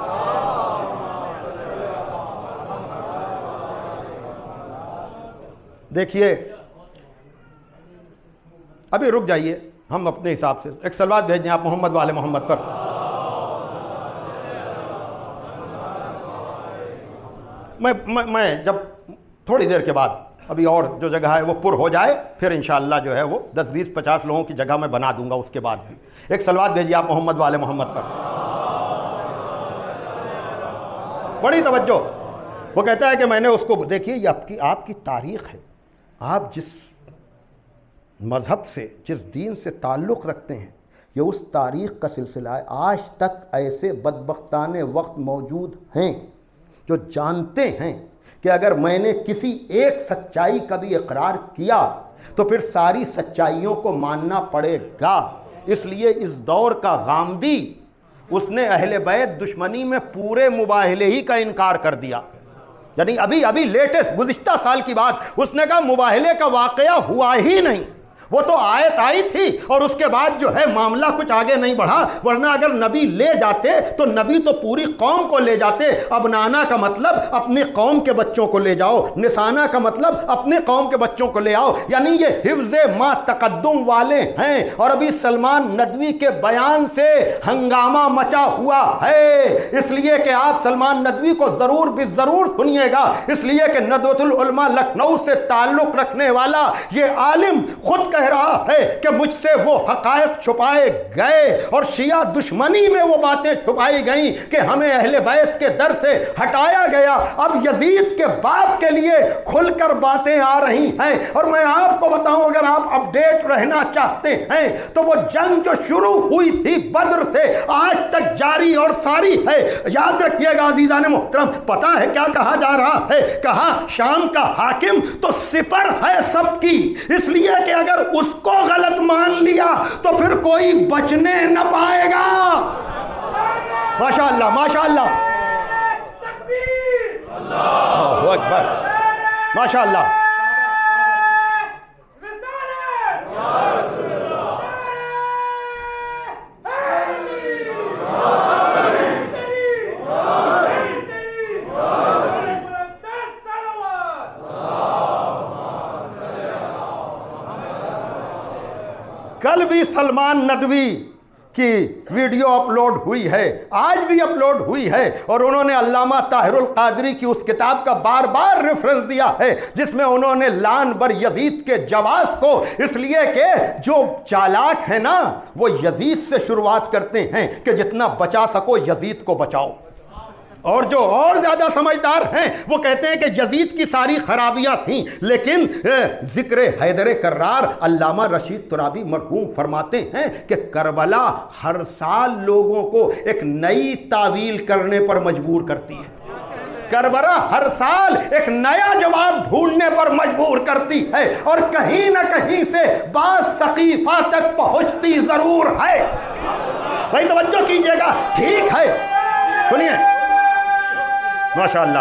دیکھیے ابھی رک جائیے، ہم اپنے حساب سے ایک صلوات بھیج دیں آپ محمد والے محمد پر۔ میں جب تھوڑی دیر کے بعد ابھی اور جو جگہ ہے وہ پر ہو جائے پھر انشاءاللہ جو ہے وہ 10 20 50 لوگوں کی جگہ میں بنا دوں گا، اس کے بعد بھی ایک صلوات بھیجیے آپ محمد والے محمد پر۔ بڑی توجہ، وہ کہتا ہے کہ میں نے اس کو، دیکھیے یہ آپ کی تاریخ ہے، آپ جس مذہب سے جس دین سے تعلق رکھتے ہیں یہ اس تاریخ کا سلسلہ ہے۔ آج تک ایسے بدبختان وقت موجود ہیں جو جانتے ہیں کہ اگر میں نے کسی ایک سچائی کا بھی اقرار کیا تو پھر ساری سچائیوں کو ماننا پڑے گا۔ اس لیے اس دور کا غامدی، اس نے اہل بیت دشمنی میں پورے مباہلے ہی کا انکار کر دیا، یعنی ابھی لیٹسٹ گزشتہ سال کی بات، اس نے کہا مباہلے کا واقعہ ہوا ہی نہیں، وہ تو آیت آئی تھی اور اس کے بعد جو ہے معاملہ کچھ آگے نہیں بڑھا، ورنہ اگر نبی لے جاتے تو نبی تو پوری قوم کو لے جاتے۔ ابنانا کا مطلب اپنی قوم کے بچوں کو لے جاؤ، نسانا کا مطلب اپنے قوم کے بچوں کو لے آؤ، یعنی یہ حفظ ما تقدم والے ہیں۔ اور ابھی سلمان ندوی کے بیان سے ہنگامہ مچا ہوا ہے، اس لیے کہ آپ سلمان ندوی کو ضرور بھی ضرور سنیے گا، اس لیے کہ ندوۃ العلماء لکھنؤ سے تعلق رکھنے والا یہ عالم خود کہہ رہا ہے کہ مجھ سے وہ حقائق چھپائے گئے اور شیعہ دشمنی میں وہ باتیں چھپائی گئیں کہ ہمیں اہل بیت کے در سے ہٹایا گیا۔ اب یزید کے باپ کے لیے کھل کر باتیں آ رہی ہیں، اور میں آپ کو بتاؤں اگر آپ اپڈیٹ رہنا چاہتے ہیں تو وہ جنگ جو شروع ہوئی تھی بدر سے آج تک جاری اور ساری ہے۔ یاد رکھیے گا عزیزان محترم، پتہ ہے کیا کہا جا رہا ہے؟ کہا شام کا حاکم تو سپر ہے سب کی، اس لیے کہ اگر اس کو غلط مان لیا تو پھر کوئی بچنے نہ پائے گا۔ ماشاءاللہ ماشاءاللہ، اللہ اکبر، ماشاءاللہ۔ کل بھی سلمان ندوی کی ویڈیو اپلوڈ ہوئی ہے، آج بھی اپلوڈ ہوئی ہے، اور انہوں نے علامہ طاہر القادری کی اس کتاب کا بار بار ریفرنس دیا ہے جس میں انہوں نے لعن بر یزید کے جواز کو، اس لیے کہ جو چالاک ہیں نا وہ یزید سے شروعات کرتے ہیں کہ جتنا بچا سکو یزید کو بچاؤ، اور جو اور زیادہ سمجھدار ہیں وہ کہتے ہیں کہ یزید کی ساری خرابیاں تھیں، لیکن ذکر حیدر کرار علامہ رشید ترابی مرحوم فرماتے ہیں کہ کربلا ہر سال لوگوں کو ایک نئی تعویل کرنے پر مجبور کرتی ہے، کربلا ہر سال ایک نیا جواب ڈھونڈنے پر مجبور کرتی ہے، اور کہیں نہ کہیں سے بعض سقیفہ تک پہنچتی ضرور ہے۔ بھائی توجہ کیجئے گا، ٹھیک ہے، سنیے ماشاءاللہ۔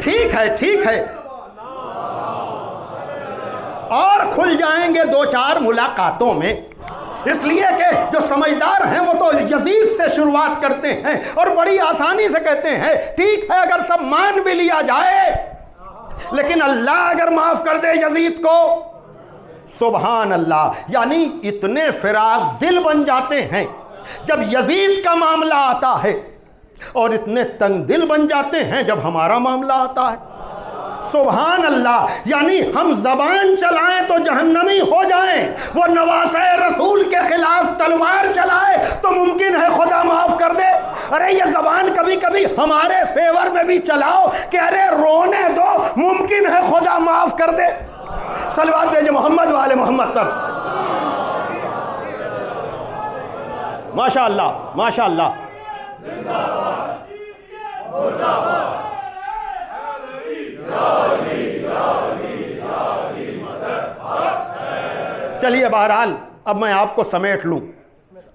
ٹھیک ہے ٹھیک ہے، اور کھل جائیں گے دو چار ملاقاتوں میں، اس لیے کہ جو سمجھدار ہیں وہ تو یزید سے شروعات کرتے ہیں اور بڑی آسانی سے کہتے ہیں ٹھیک ہے اگر سب مان بھی لیا جائے لیکن اللہ اگر معاف کر دے یزید کو، سبحان اللہ، یعنی اتنے فراغ دل بن جاتے ہیں جب یزید کا معاملہ آتا ہے، اور اتنے تنگ دل بن جاتے ہیں جب ہمارا معاملہ آتا ہے۔ سبحان اللہ، یعنی ہم زبان چلائیں تو جہنمی ہو جائیں، وہ نواسۂ رسول کے خلاف تلوار چلائے تو ممکن ہے خدا معاف کر دے۔ ارے یہ زبان کبھی کبھی ہمارے فیور میں بھی چلاؤ کہ ارے رونے دو، ممکن ہے خدا معاف کر دے۔ صلوات دیجئے محمد والے محمد پر۔ ماشاءاللہ ماشاءاللہ۔ چلیے بہرحال اب میں آپ کو سمیٹ لوں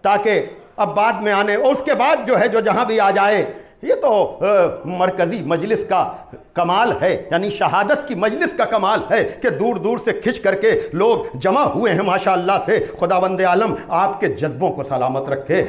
تاکہ اب بعد میں آنے، اور اس کے بعد جو ہے جو جہاں بھی آ جائے، یہ تو مرکزی مجلس کا کمال ہے، یعنی شہادت کی مجلس کا کمال ہے کہ دور دور سے کھچ کر کے لوگ جمع ہوئے ہیں ماشاءاللہ سے۔ خداوند عالم آپ کے جذبوں کو سلامت رکھے،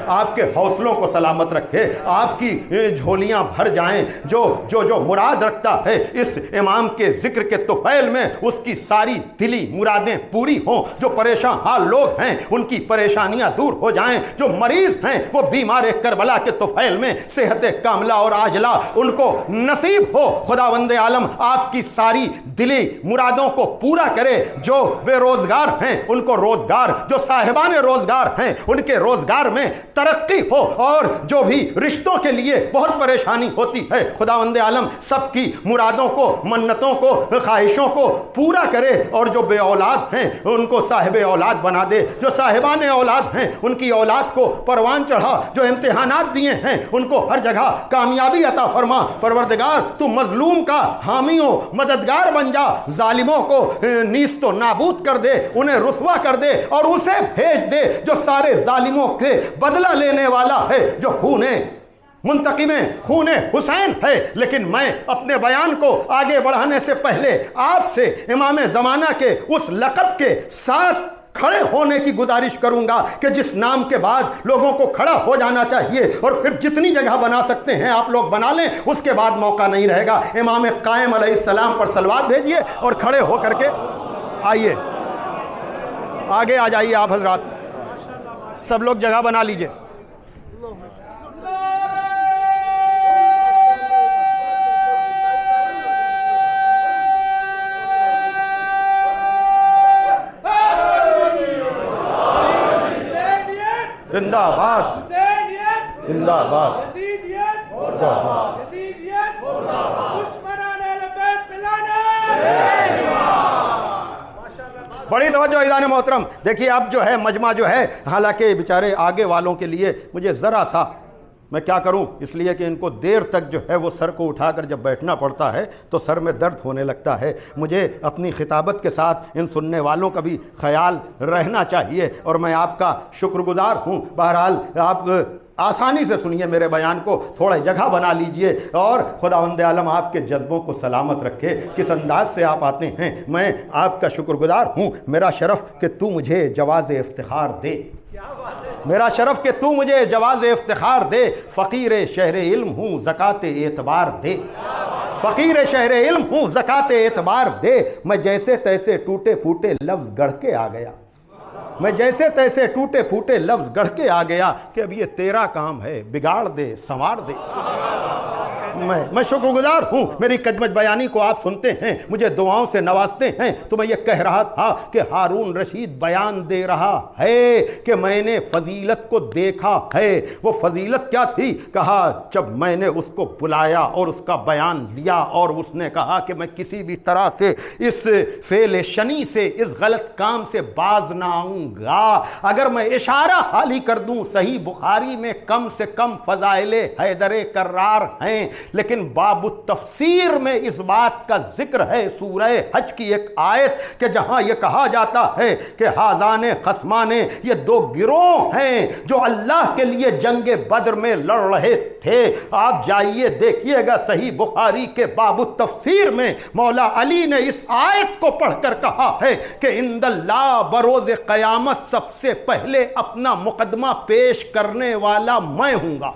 آپ کے حوصلوں کو سلامت رکھے، آپ کی جھولیاں بھر جائیں، جو مراد رکھتا ہے اس امام کے ذکر کے طفیل میں اس کی ساری دلی مرادیں پوری ہوں، جو پریشان حال لوگ ہیں ان کی پریشانیاں دور ہو جائیں، جو مریض ہیں وہ بیمار کربلا کے طفیل میں صحت کاملہ اور عاجلہ ان کو نصیب ہو۔ خداوند عالم آپ کی ساری دلی مرادوں کو پورا کرے، جو بے روزگار ہیں ان کو روزگار، جو صاحبان روزگار ہیں ان کے روزگار میں ترقی ہو، اور جو بھی رشتوں کے لیے بہت پریشانی ہوتی ہے خداوند عالم سب کی مرادوں کو، منتوں کو، خواہشوں کو پورا کرے، اور جو بے اولاد ہیں ان کو صاحب اولاد بنا دے، جو صاحبان اولاد ہیں ان کی اولاد کو پروان چڑھا، جو امتحانات دیے ہیں ان کو ہر جگہ کامیابی عطا فرما۔ پروردگار تو مظلوم کا حامی و مددگار بن جا، ظالموں کو نیست و نابود کر دے، انہیں رسوا کر دے، اور اسے بھیج دے جو سارے ظالموں کے بدلہ لینے والا ہے، جو منتقم خون حسین ہے۔ لیکن میں اپنے بیان کو آگے بڑھانے سے پہلے آپ سے امام زمانہ کے اس لقب کے ساتھ کھڑے ہونے کی گزارش کروں گا کہ جس نام کے بعد لوگوں کو کھڑا ہو جانا چاہیے، اور پھر جتنی جگہ بنا سکتے ہیں آپ لوگ بنا لیں، اس کے بعد موقع نہیں رہے گا۔ امام قائم علیہ السلام پر صلوات بھیجیے اور کھڑے ہو کر کے آئیے، آگے آ جائیے آپ حضرات، سب لوگ جگہ بنا لیجئے۔ زندہ باد، زندہ باد، بڑی توجہ عزیزان محترم. دیکھیے اب جو ہے مجمع جو ہے، حالانکہ بیچارے آگے والوں کے لیے مجھے ذرا سا، میں کیا کروں، اس لیے کہ ان کو دیر تک جو ہے وہ سر کو اٹھا کر جب بیٹھنا پڑتا ہے تو سر میں درد ہونے لگتا ہے. مجھے اپنی خطابت کے ساتھ ان سننے والوں کا بھی خیال رہنا چاہیے، اور میں آپ کا شکر گزار ہوں. بہرحال آپ آسانی سے سنیے میرے بیان کو، تھوڑا جگہ بنا لیجئے، اور خداوند عالم آپ کے جذبوں کو سلامت رکھے. کس انداز سے آپ آتے ہیں، میں آپ کا شکر گزار ہوں. میرا شرف کہ تو مجھے جواز افتخار دے، میرا شرف کہ تو مجھے جواز افتخار دے. فقیر شہر علم ہوں زکوٰۃ اعتبار دے، فقیر شہر علم ہوں زکوٰۃ اعتبار دے. میں جیسے تیسے ٹوٹے پھوٹے لفظ گڑھ کے آ گیا، میں جیسے تیسے ٹوٹے پھوٹے لفظ گڑھ کے آ گیا کہ اب یہ تیرا کام ہے، بگاڑ دے سنوار دے. میں شکر گزار ہوں. میری کجمج بیانی کو آپ سنتے ہیں، مجھے دعاؤں سے نوازتے ہیں. تو میں یہ کہہ رہا تھا کہ ہارون رشید بیان دے رہا ہے کہ میں نے فضیلت کو دیکھا ہے. وہ فضیلت کیا تھی؟ کہا جب میں نے اس کو بلایا اور اس کا بیان لیا اور اس نے کہا کہ میں کسی بھی طرح سے اس فعل شنی سے، اس غلط کام سے باز نہ آؤں گا. اگر میں اشارہ حالی کر دوں، صحیح بخاری میں کم سے کم فضائل حیدر کرار ہیں، لیکن باب التفسیر میں اس بات کا ذکر ہے. سورہ حج کی ایک آیت کہ جہاں یہ کہا جاتا ہے کہ ہازان خصمان، یہ دو گروہ ہیں جو اللہ کے لیے جنگ بدر میں لڑ رہے تھے. آپ جائیے دیکھیے گا صحیح بخاری کے باب التفسیر میں مولا علی نے اس آیت کو پڑھ کر کہا ہے کہ عند اللہ بروز قیامت سب سے پہلے اپنا مقدمہ پیش کرنے والا میں ہوں گا.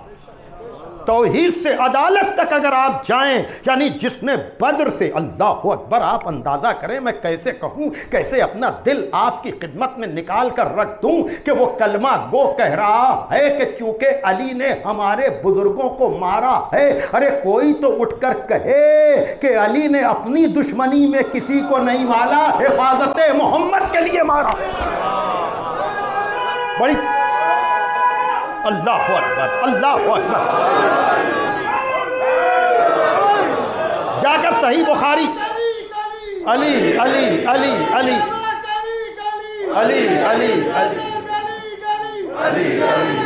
توحید سے عدالت تک اگر آپ جائیں، یعنی جس نے بدر سے، اللہ اکبر، آپ اندازہ کریں میں کیسے کہوں، کیسے اپنا دل آپ کی خدمت میں نکال کر رکھ دوں کہ وہ کلمہ گو کہہ رہا ہے کہ چونکہ علی نے ہمارے بزرگوں کو مارا ہے. ارے کوئی تو اٹھ کر کہے کہ علی نے اپنی دشمنی میں کسی کو نہیں مارا، حفاظت محمد کے لیے مارا. بڑی اللہ اکبر، اللہ اکبر. جا کر صحیح بخاری، علی علی علی علی علی علی علی علی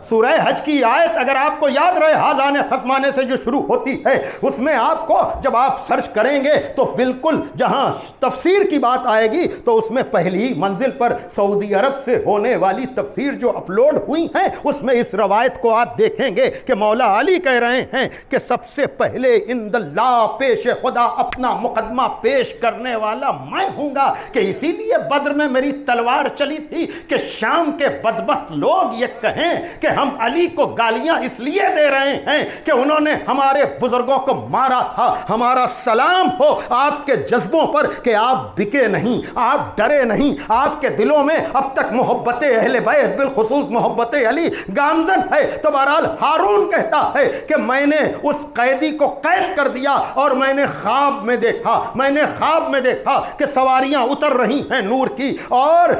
سورہ حج کی آیت اگر آپ کو یاد رہے، ہازان خصمانے سے جو شروع ہوتی ہے، اس میں آپ کو جب آپ سرچ کریں گے تو بالکل جہاں تفسیر کی بات آئے گی تو اس میں پہلی منزل پر سعودی عرب سے ہونے والی تفسیر جو اپلوڈ ہوئی ہیں اس میں اس روایت کو آپ دیکھیں گے کہ مولا علی کہہ رہے ہیں کہ سب سے پہلے عند اللہ پیش خدا اپنا مقدمہ پیش کرنے والا میں ہوں گا. کہ اسی لیے بدر میں میری تلوار چلی تھی کہ شام کے بدبخت لوگ یہ کہیں کہ ہم علی کو گالیاں اس لیے دے رہے ہیں کہ انہوں نے ہمارے بزرگوں کو مارا تھا. ہمارا سلام ہو آپ کے جذبوں پر کہ آپ بکے نہیں، آپ ڈرے نہیں، آپ کے دلوں میں اب تک محبت اہل بیت بالخصوص محبت علی گامزن ہے. تو بہرحال ہارون کہتا ہے کہ میں نے اس قیدی کو قید کر دیا اور میں نے خواب میں دیکھا، میں نے خواب میں دیکھا کہ سواریاں اتر رہی ہیں نور کی، اور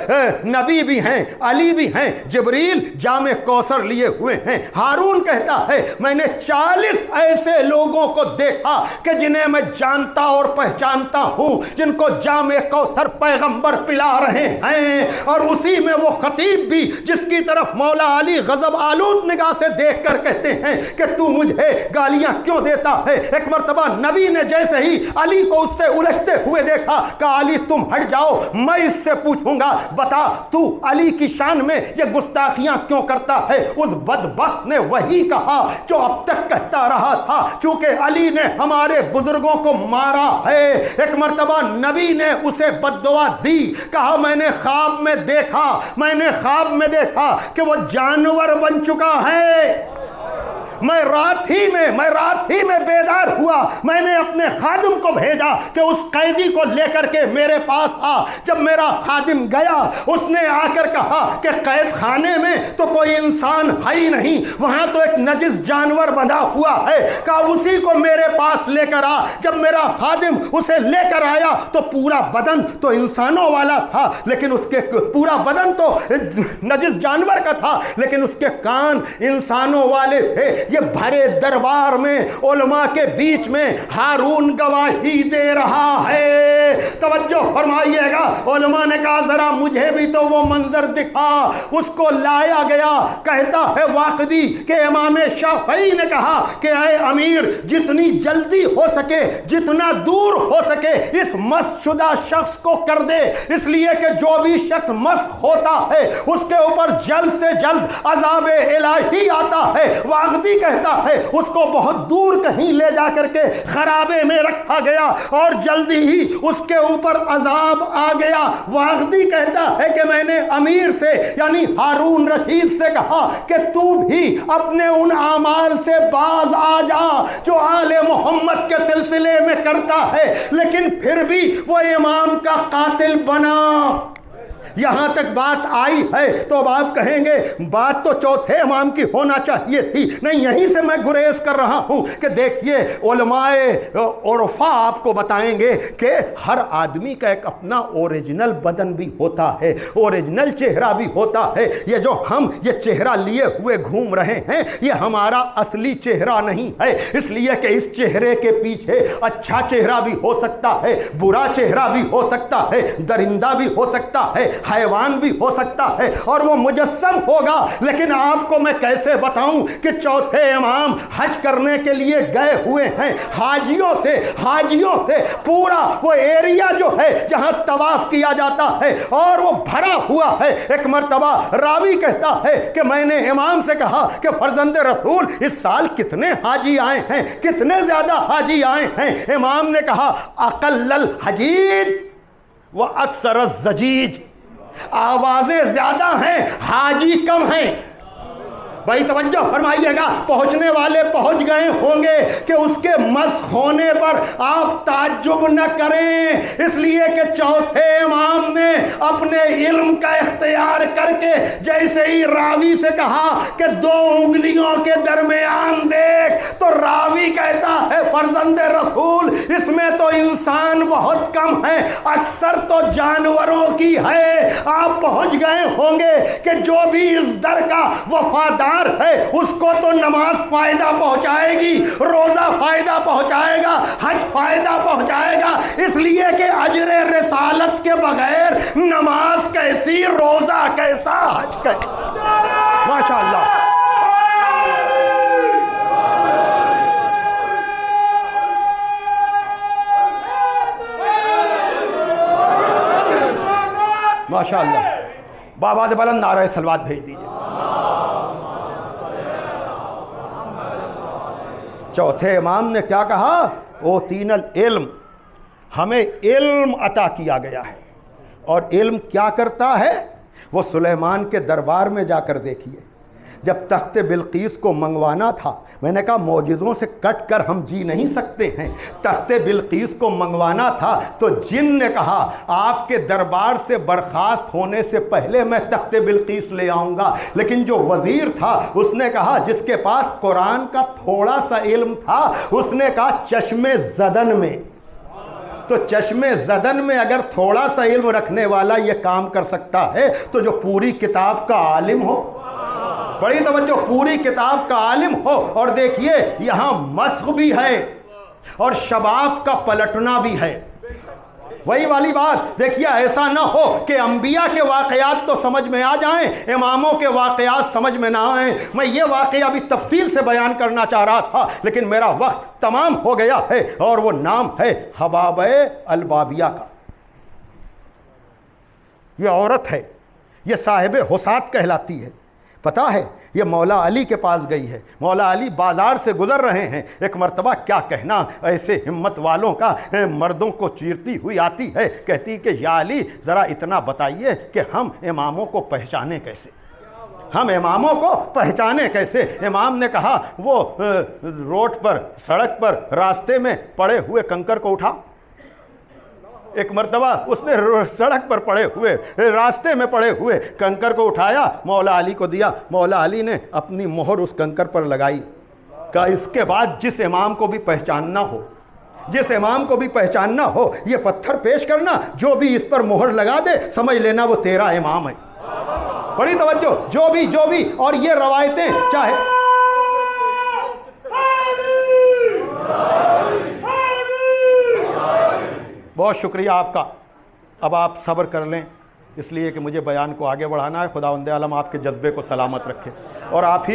نبی بھی ہیں، علی بھی ہیں، جبریل جام کوثر لیے ہوئے ہیں. ہارون کہتا ہے میں نے 40 ایسے لوگوں کو دیکھا کہ جنہیں میں جانتا اور پہچانتا ہوں، جن کو جام کوثر پیغمبر پلا رہے ہیں، اور اسی میں وہ خطیب بھی جس کی طرف مولا علی غضب آلود نگاہ سے دیکھ کر کہتے ہیں کہ تو مجھے گالیاں کیوں دیتا ہے. ایک مرتبہ نبی نے جیسے ہی علی کو اس سے الجھتے ہوئے دیکھا کہا علی تم ہٹ جاؤ، میں اس سے پوچھوں گا، بتا تو علی کی شان میں یہ گستاخیاں کیوں کرتا ہے. اس بدبخت نے وہی کہا جو اب تک کہتا رہا تھا، چونکہ علی نے ہمارے بزرگوں کو مارا ہے. ایک مرتبہ نبی نے اسے بد دعا دی، کہا میں نے خواب میں دیکھا، میں نے خواب میں دیکھا کہ وہ جانور بن چکا ہے. میں رات ہی میں بیدار ہوا، میں نے اپنے خادم کو بھیجا کہ اس قیدی کو لے کر کے میرے پاس آ۔ جب میرا خادم گیا، اس نے آ کر کہا کہ قید خانے میں تو کوئی انسان ہے ہی نہیں، وہاں تو ایک نجس جانور بندھا ہوا ہے، کہا اسی کو میرے پاس لے کر آ۔ جب میرا خادم اسے لے کر آیا تو پورا بدن تو انسانوں والا تھا، لیکن اس کے پورا بدن تو نجس جانور کا تھا، لیکن اس کے کان انسانوں والے تھے۔ یہ بھرے دربار میں علماء کے بیچ میں ہارون گواہی دے رہا ہے۔ توجہ فرمائیے گا، علماء نے کہا ذرا مجھے بھی تو وہ منظر دکھا۔ اس کو لایا گیا، کہتا ہے واقدی کہ امام شافعی نے کہا کہ اے امیر، جتنی جلدی ہو سکے، جتنا دور ہو سکے اس مست شدہ شخص کو کر دے، اس لیے کہ جو بھی شخص مست ہوتا ہے اس کے اوپر جلد سے جلد عذاب الہی آتا ہے۔ واقدی کہتا ہے اس کو بہت دور کہیں لے جا کر کے خرابے میں رکھا گیا اور جلدی ہی اس کے اوپر عذاب آ گیا۔ واقدی کہتا ہے کہ میں نے امیر سے یعنی ہارون رشید سے کہا کہ تو بھی اپنے ان اعمال سے باز آ جا جو آل محمد کے سلسلے میں کرتا ہے، لیکن پھر بھی وہ امام کا قاتل بنا۔ یہاں تک بات آئی ہے تو اب آپ کہیں گے بات تو چوتھے امام کی ہونا چاہیے تھی۔ نہیں، یہیں سے میں گریز کر رہا ہوں کہ دیکھیے علماء عرفا آپ کو بتائیں گے کہ ہر آدمی کا ایک اپنا اوریجنل بدن بھی ہوتا ہے، اوریجنل چہرہ بھی ہوتا ہے۔ یہ جو ہم یہ چہرہ لیے ہوئے گھوم رہے ہیں یہ ہمارا اصلی چہرہ نہیں ہے، اس لیے کہ اس چہرے کے پیچھے اچھا چہرہ بھی ہو سکتا ہے، برا چہرہ بھی ہو سکتا ہے، درندہ بھی ہو سکتا ہے، حیوان بھی ہو سکتا ہے، اور وہ مجسم ہوگا۔ لیکن آپ کو میں کیسے بتاؤں کہ چوتھے امام حج کرنے کے لیے گئے ہوئے ہیں، حاجیوں سے پورا وہ ایریا جو ہے جہاں طواف کیا جاتا ہے اور وہ بھرا ہوا ہے۔ ایک مرتبہ راوی کہتا ہے کہ میں نے امام سے کہا کہ فرزند رسول اس سال کتنے حاجی آئے ہیں، کتنے زیادہ حاجی آئے ہیں؟ امام نے کہا اقل الحجیج و اکثر الزجیج، آوازیں زیادہ ہیں، حاجی کم ہیں۔ بھائی توجہ فرمائیے گا، پہنچنے والے پہنچ گئے ہوں گے کہ اس کے مسخ ہونے پر آپ تعجب نہ کریں، اس لیے کہ چوتھے امام نے اپنے علم کا اختیار کر کے جیسے ہی راوی سے کہا کہ 2 انگلیوں کے درمیان دیکھ، تو راوی کہتا ہے فرزند رسول اس میں تو انسان بہت کم ہے، اکثر تو جانوروں کی ہے۔ آپ پہنچ گئے ہوں گے کہ جو بھی اس در کا وفادار ہے اس کو تو نماز فائدہ پہنچائے گی، روزہ فائدہ پہنچائے گا، حج فائدہ پہنچائے گا، اس لیے کہ اجر رسالت کے بغیر نماز کیسی، روزہ کیسا، حج کیسا۔ ماشاءاللہ، ماشاءاللہ، بابا سے بلند نعرہ صلوات بھیج دیجیے۔ چوتھے امام نے کیا کہا؟ اوتین العلم، ہمیں علم عطا کیا گیا ہے، اور علم کیا کرتا ہے؟ وہ سلیمان کے دربار میں جا کر دیکھیے، جب تخت بلقیس کو منگوانا تھا، میں نے کہا معجزوں سے کٹ کر ہم جی نہیں سکتے ہیں، تخت بلقیس کو منگوانا تھا تو جن نے کہا آپ کے دربار سے برخاست ہونے سے پہلے میں تخت بلقیس لے آؤں گا، لیکن جو وزیر تھا اس نے کہا، جس کے پاس قرآن کا تھوڑا سا علم تھا، اس نے کہا چشم زدن میں، تو چشم زدن میں اگر تھوڑا سا علم رکھنے والا یہ کام کر سکتا ہے تو جو پوری کتاب کا عالم ہو، بڑی توجہ، پوری کتاب کا عالم ہو۔ اور دیکھیے یہاں مسخ بھی ہے اور شباب کا پلٹنا بھی ہے، وہی والی بات۔ دیکھیے ایسا نہ ہو کہ انبیاء کے واقعات تو سمجھ میں آ جائیں، اماموں کے واقعات سمجھ میں نہ آئیں۔ میں یہ واقعہ بھی تفصیل سے بیان کرنا چاہ رہا تھا لیکن میرا وقت تمام ہو گیا ہے، اور وہ نام ہے حبابہ البابیہ کا۔ یہ عورت ہے، یہ صاحب حسات کہلاتی ہے۔ پتہ ہے یہ مولا علی کے پاس گئی ہے، مولا علی بازار سے گزر رہے ہیں، ایک مرتبہ کیا کہنا ایسے ہمت والوں کا، مردوں کو چیرتی ہوئی آتی ہے، کہتی کہ یا علی ذرا اتنا بتائیے کہ ہم اماموں کو پہچانے کیسے۔ ہم اماموں کو پہچانے کیسے؟ امام نے کہا وہ روڈ پر، سڑک پر، راستے میں پڑے ہوئے کنکر کو اٹھا۔ ایک مرتبہ اس نے سڑک پر پڑے ہوئے، راستے میں پڑے ہوئے کنکر کو اٹھایا، مولا علی کو دیا، مولا علی نے اپنی مہر اس کنکر پر لگائی۔ کہا اس کے بعد جس امام کو بھی پہچاننا ہو، جس امام کو بھی پہچاننا ہو، یہ پتھر پیش کرنا، جو بھی اس پر مہر لگا دے سمجھ لینا وہ تیرا امام ہے۔ بڑی توجہ، جو بھی، اور یہ روایتیں چاہے بہت شکریہ آپ کا۔ اب آپ صبر کر لیں، اس لیے کہ مجھے بیان کو آگے بڑھانا ہے۔ خداوند عالم آپ کے جذبے کو سلامت رکھے، اور آپ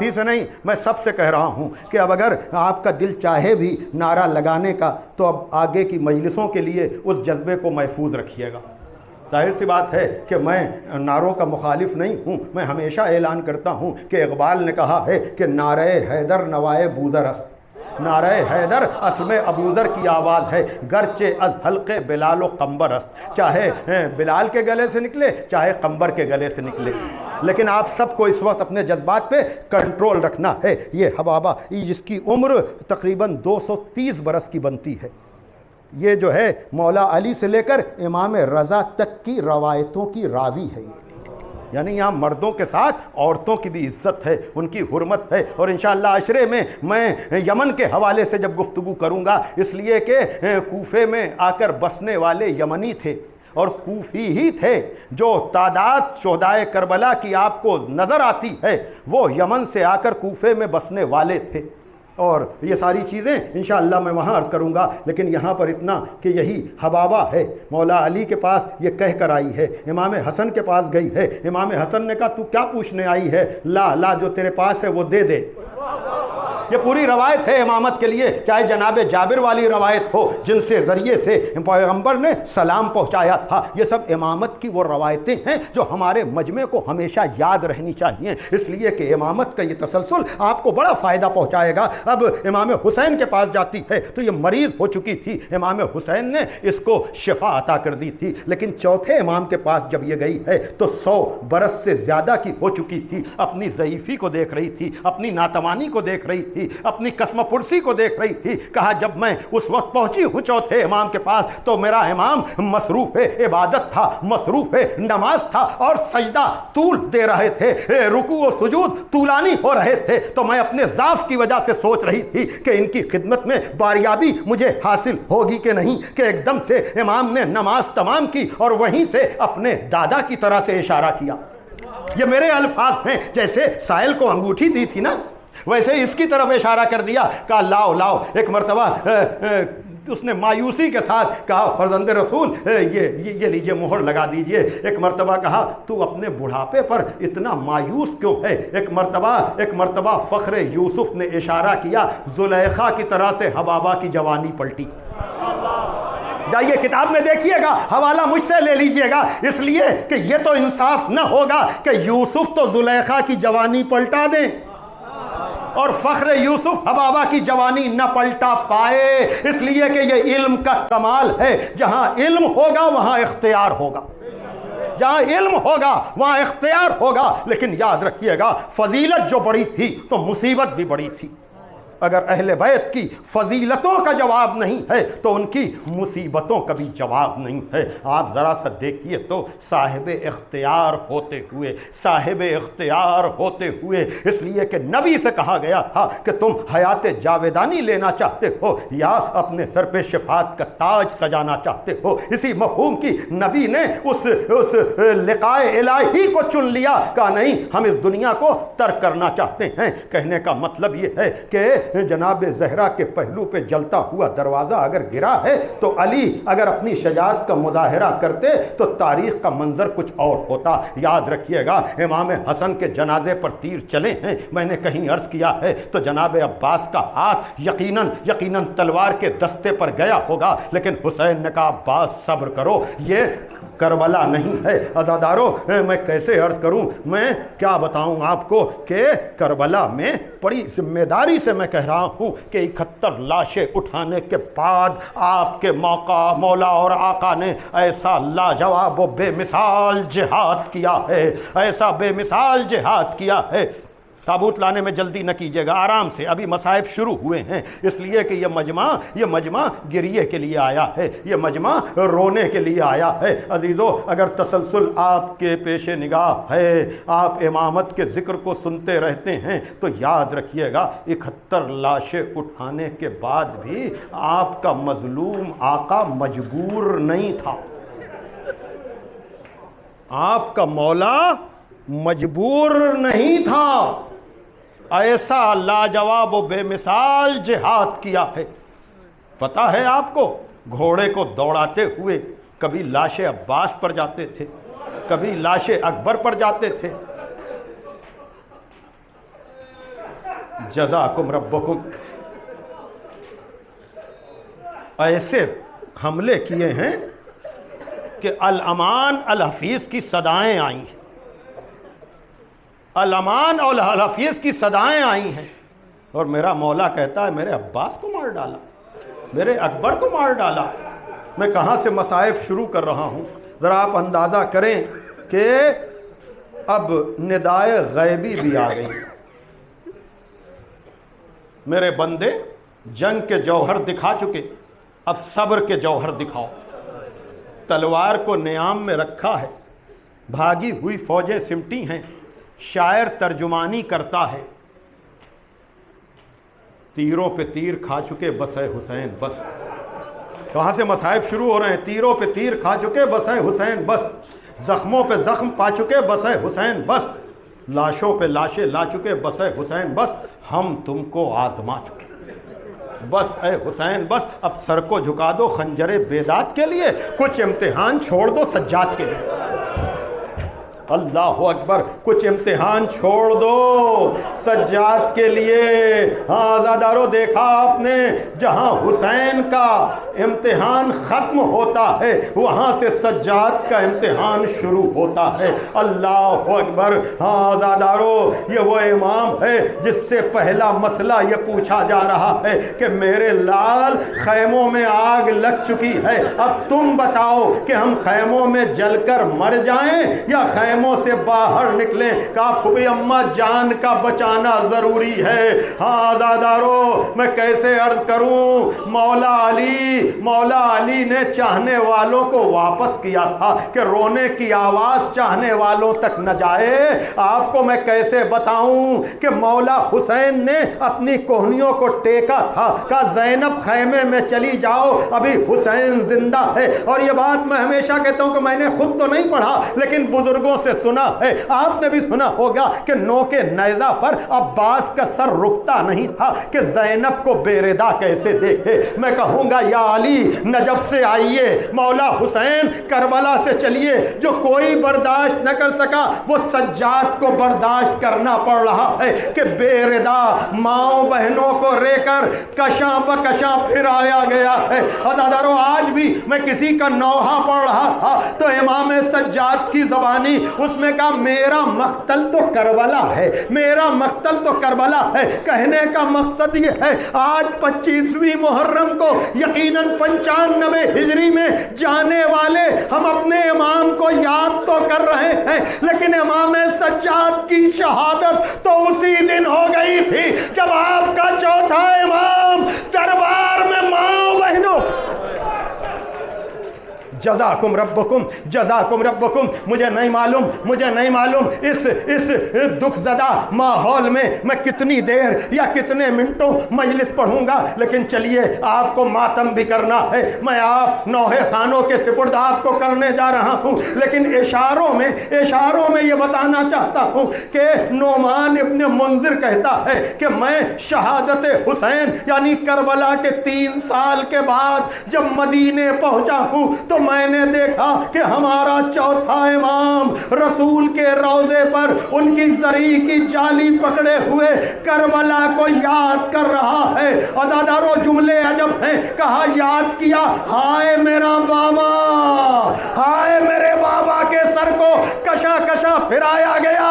ہی سے نہیں، میں سب سے کہہ رہا ہوں کہ اب اگر آپ کا دل چاہے بھی نعرہ لگانے کا تو اب آگے کی مجلسوں کے لیے اس جذبے کو محفوظ رکھیے گا۔ ظاہر سی بات ہے کہ میں نعروں کا مخالف نہیں ہوں، میں ہمیشہ اعلان کرتا ہوں کہ اقبال نے کہا ہے کہ نعرہ حیدر نوائے بوذر است، نعرہ حیدر اسم ابوذر کی آواز ہے، گرچہ از حلق بلال و قمبر است، چاہے بلال کے گلے سے نکلے چاہے قمبر کے گلے سے نکلے، لیکن آپ سب کو اس وقت اپنے جذبات پہ کنٹرول رکھنا ہے۔ یہ حبابہ جس کی عمر تقریباً 230 برس کی بنتی ہے، یہ جو ہے مولا علی سے لے کر امام رضا تک کی روایتوں کی راوی ہے، یعنی یہاں مردوں کے ساتھ عورتوں کی بھی عزت ہے، ان کی حرمت ہے۔ اور انشاءاللہ عشرے میں یمن کے حوالے سے جب گفتگو کروں گا، اس لیے کہ کوفے میں آ کر بسنے والے یمنی تھے، اور کوفی ہی تھے، جو تعداد شہدائے کربلا کی آپ کو نظر آتی ہے وہ یمن سے آ کر کوفے میں بسنے والے تھے۔ اور یہ ساری چیزیں انشاءاللہ میں وہاں عرض کروں گا، لیکن یہاں پر اتنا کہ یہی حبابہ ہے، مولا علی کے پاس یہ کہہ کر آئی ہے، امام حسن کے پاس گئی ہے، امام حسن نے کہا تو کیا پوچھنے آئی ہے؟ لا جو تیرے پاس ہے وہ دے دے۔ یہ پوری روایت ہے امامت کے لیے، چاہے جناب جابر والی روایت ہو جن سے ذریعے سے پیغمبر نے سلام پہنچایا تھا، یہ سب امامت کی وہ روایتیں ہیں جو ہمارے مجمع کو ہمیشہ یاد رہنی چاہیے، اس لیے کہ امامت کا یہ تسلسل آپ کو بڑا فائدہ پہنچائے گا۔ اب امام حسین کے پاس جاتی ہے تو یہ مریض ہو چکی تھی، امام حسین نے اس کو شفا عطا کر دی تھی، لیکن چوتھے امام کے پاس جب یہ گئی ہے تو 100 برس سے زیادہ کی ہو چکی تھی، اپنی ضعیفی کو دیکھ رہی تھی، اپنی ناتوانی کو دیکھ رہی تھی، اپنی قسم پرسی کو دیکھ رہی تھی۔ کہا جب میں اس وقت پہنچی ہوں چوتھے امام کے پاس تو میرا امام مصروف عبادت تھا، مصروف نماز تھا، اور سجدہ طول دے رہے تھے، رکوع و سجود طولانی ہو رہے تھے، تو میں اپنے ضعف کی وجہ سے سوچ رہی تھی کہ ان کی خدمت میں باریابی مجھے حاصل ہوگی کہ نہیں، کہ ایک دم سے امام نے نماز تمام کی اور وہیں سے اپنے دادا کی طرح سے اشارہ کیا۔ یہ میرے الفاظ ہیں، جیسے سائل کو انگوٹھی دی تھی نا، ویسے اس کی طرف اشارہ کر دیا، کہا لاؤ۔ ایک مرتبہ اس نے مایوسی کے ساتھ کہا فرزند رسول یہ لیجئے مہر لگا دیجئے۔ ایک مرتبہ کہا تو اپنے بڑھاپے پر اتنا مایوس کیوں ہے؟ ایک مرتبہ فخر یوسف نے اشارہ کیا، زلیخا کی طرح سے حبابہ کی جوانی پلٹی۔ جائیے کتاب میں دیکھیے گا، حوالہ مجھ سے لے لیجئے گا، اس لیے کہ یہ تو انصاف نہ ہوگا کہ یوسف تو زلیخا کی جوانی پلٹا دیں اور فخر یوسف حبابہ کی جوانی نہ پلٹا پائے، اس لیے کہ یہ علم کا کمال ہے، جہاں علم ہوگا وہاں اختیار ہوگا، جہاں علم ہوگا وہاں اختیار ہوگا۔ لیکن یاد رکھیے گا، فضیلت جو بڑی تھی تو مصیبت بھی بڑی تھی۔ اگر اہل بیت کی فضیلتوں کا جواب نہیں ہے تو ان کی مصیبتوں کا بھی جواب نہیں ہے۔ آپ ذرا سا دیکھیے تو صاحب اختیار ہوتے ہوئے اس لیے کہ نبی سے کہا گیا تھا کہ تم حیات جاویدانی لینا چاہتے ہو یا اپنے سر پہ شفاعت کا تاج سجانا چاہتے ہو، اسی مفہوم کی نبی نے اس لقائے الہی کو چن لیا، کہا نہیں ہم اس دنیا کو ترک کرنا چاہتے ہیں۔ کہنے کا مطلب یہ ہے کہ جناب زہرا کے پہلو پہ جلتا ہوا دروازہ اگر گرا ہے تو علی اگر اپنی شجاعت کا مظاہرہ کرتے تو تاریخ کا منظر کچھ اور ہوتا۔ یاد رکھیے گا امام حسن کے جنازے پر تیر چلے ہیں، میں نے کہیں عرض کیا ہے تو جناب عباس کا ہاتھ یقیناً تلوار کے دستے پر گیا ہوگا، لیکن حسین نے کہا عباس صبر کرو، یہ کربلا نہیں ہے۔ عزادارو میں کیسے عرض کروں، میں کیا بتاؤں آپ کو کہ کربلا میں بڑی ذمہ داری سے میں کہہ کہہ رہا ہوں کہ 71 لاشیں اٹھانے کے بعد آپ کے مولا اور آقا نے ایسا لاجواب و بے مثال جہاد کیا ہے، ایسا بے مثال جہاد کیا ہے۔ تابوت لانے میں جلدی نہ کیجیے گا، آرام سے، ابھی مصائب شروع ہوئے ہیں، اس لیے کہ یہ مجمع گریے کے لیے آیا ہے، یہ مجمع رونے کے لیے آیا ہے۔ عزیزو، اگر تسلسل آپ کے پیش نگاہ ہے، آپ امامت کے ذکر کو سنتے رہتے ہیں، تو یاد رکھیے گا 71 لاشیں اٹھانے کے بعد بھی آپ کا مظلوم آقا مجبور نہیں تھا، آپ کا مولا مجبور نہیں تھا، ایسا لاجواب و بے مثال جہاد کیا ہے۔ پتہ ہے آپ کو، گھوڑے کو دوڑاتے ہوئے کبھی لاشِ عباس پر جاتے تھے، کبھی لاشِ اکبر پر جاتے تھے۔ جزاکم ربکم، ایسے حملے کیے ہیں کہ الامان الحفیظ کی صدائیں آئی ہیں، الامان اور الحفیظ کی صدائیں آئی ہیں، اور میرا مولا کہتا ہے میرے عباس کو مار ڈالا، میرے اکبر کو مار ڈالا۔ میں کہاں سے مصائب شروع کر رہا ہوں، ذرا آپ اندازہ کریں کہ اب ندائے غیبی بھی آ گئی۔ میرے بندے جنگ کے جوہر دکھا چکے، اب صبر کے جوہر دکھاؤ۔ تلوار کو نیام میں رکھا ہے، بھاگی ہوئی فوجیں سمٹی ہیں، شاعر ترجمانی کرتا ہے، تیروں پہ تیر کھا چکے بس اے حسین بس۔ کہاں سے مصائب شروع ہو رہے ہیں؟ تیروں پہ تیر کھا چکے بس اے حسین بس، زخموں پہ زخم پا چکے بس اے حسین بس، لاشوں پہ لاشیں لا چکے بس اے حسین بس، ہم تم کو آزما چکے بس اے حسین بس۔ اب سر کو جھکا دو خنجر بیداد کے لیے، کچھ امتحان چھوڑ دو سجاد کے لیے۔ اللہ اکبر، کچھ امتحان چھوڑ دو سجاد کے لیے۔ ہاں عزادارو، دیکھا آپ نے، جہاں حسین کا امتحان ختم ہوتا ہے وہاں سے سجاد کا امتحان شروع ہوتا ہے۔ اللہ اکبر۔ ہاں عزادارو، یہ وہ امام ہے جس سے پہلا مسئلہ یہ پوچھا جا رہا ہے کہ میرے لال خیموں میں آگ لگ چکی ہے، اب تم بتاؤ کہ ہم خیموں میں جل کر مر جائیں یا خیموں سے باہر نکلیں؟ کہا پھوپھی اماں جان کا بچانا ضروری ہے۔ ہاں عزادارو، میں کیسے عرض کروں، مولا علی نے چاہنے والوں کو واپس کیا تھا کہ رونے کی آواز چاہنے والوں تک نہ جائے۔ آپ کو میں کیسے بتاؤں کہ مولا حسین نے اپنی کوہنیوں کو ٹیکا تھا، کہا زینب خیمے میں چلی جاؤ، ابھی حسین زندہ ہے۔ اور یہ بات میں ہمیشہ کہتا ہوں کہ میں نے خود تو نہیں پڑھا لیکن بزرگوں سے سنا ہے، آپ نے بھی سنا ہوگا کہ نوکے نیزہ پر عباس کا سر رکتا نہیں تھا کہ زینب کو بے ردا کیسے دیکھے۔ میں کہوں گا یا علی نجف سے آئیے، مولا حسین کربلا سے چلیے، جو کوئی برداشت نہ کر سکا وہ سجاد کو برداشت کرنا پڑ رہا ہے کہ بے ردا ماؤں بہنوں کو رے کر کشاں بکشاں پھر آیا گیا ہے۔ عزادارو، آج بھی میں کسی کا نوحہ پڑھ رہا تھا تو امام سجاد کی زبانی، اس میں کہا میرا مقتل تو کربلا ہے، میرا مقتل تو کربلا ہے۔ کہنے کا مقصد یہ ہے، آج 25ویں محرم کو یقیناً 95 ہجری میں جانے والے ہم اپنے امام کو یاد تو کر رہے ہیں، لیکن امام سجاد کی شہادت تو اسی دن ہو گئی تھی جب آپ کا چوتھا امام دربار میں ماں بہنوں۔ جزاکم ربکم، جزاکم ربکم۔ مجھے نہیں معلوم اس دکھ زدہ ماحول میں میں کتنی دیر یا کتنے منٹوں مجلس پڑھوں گا، لیکن چلیے آپ کو ماتم بھی کرنا ہے، میں آپ نوحے خانوں کے سپرد آپ کو کرنے جا رہا ہوں، لیکن اشاروں میں یہ بتانا چاہتا ہوں کہ نعمان ابن منذر کہتا ہے کہ میں شہادت حسین یعنی کربلا کے 3 سال کے بعد جب مدینے پہنچا ہوں تو میں نے دیکھا کہ ہمارا چوتھا امام رسول کے روضے پر ان کی زری کی جالی پکڑے ہوئے کربلا کو یاد کر رہا ہے۔ عزادارو، جملے عجب ہیں، کہا یاد کیا، ہائے میرا بابا، ہائے میرے بابا کے سر کو کشا کشا پھرایا گیا۔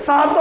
7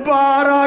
12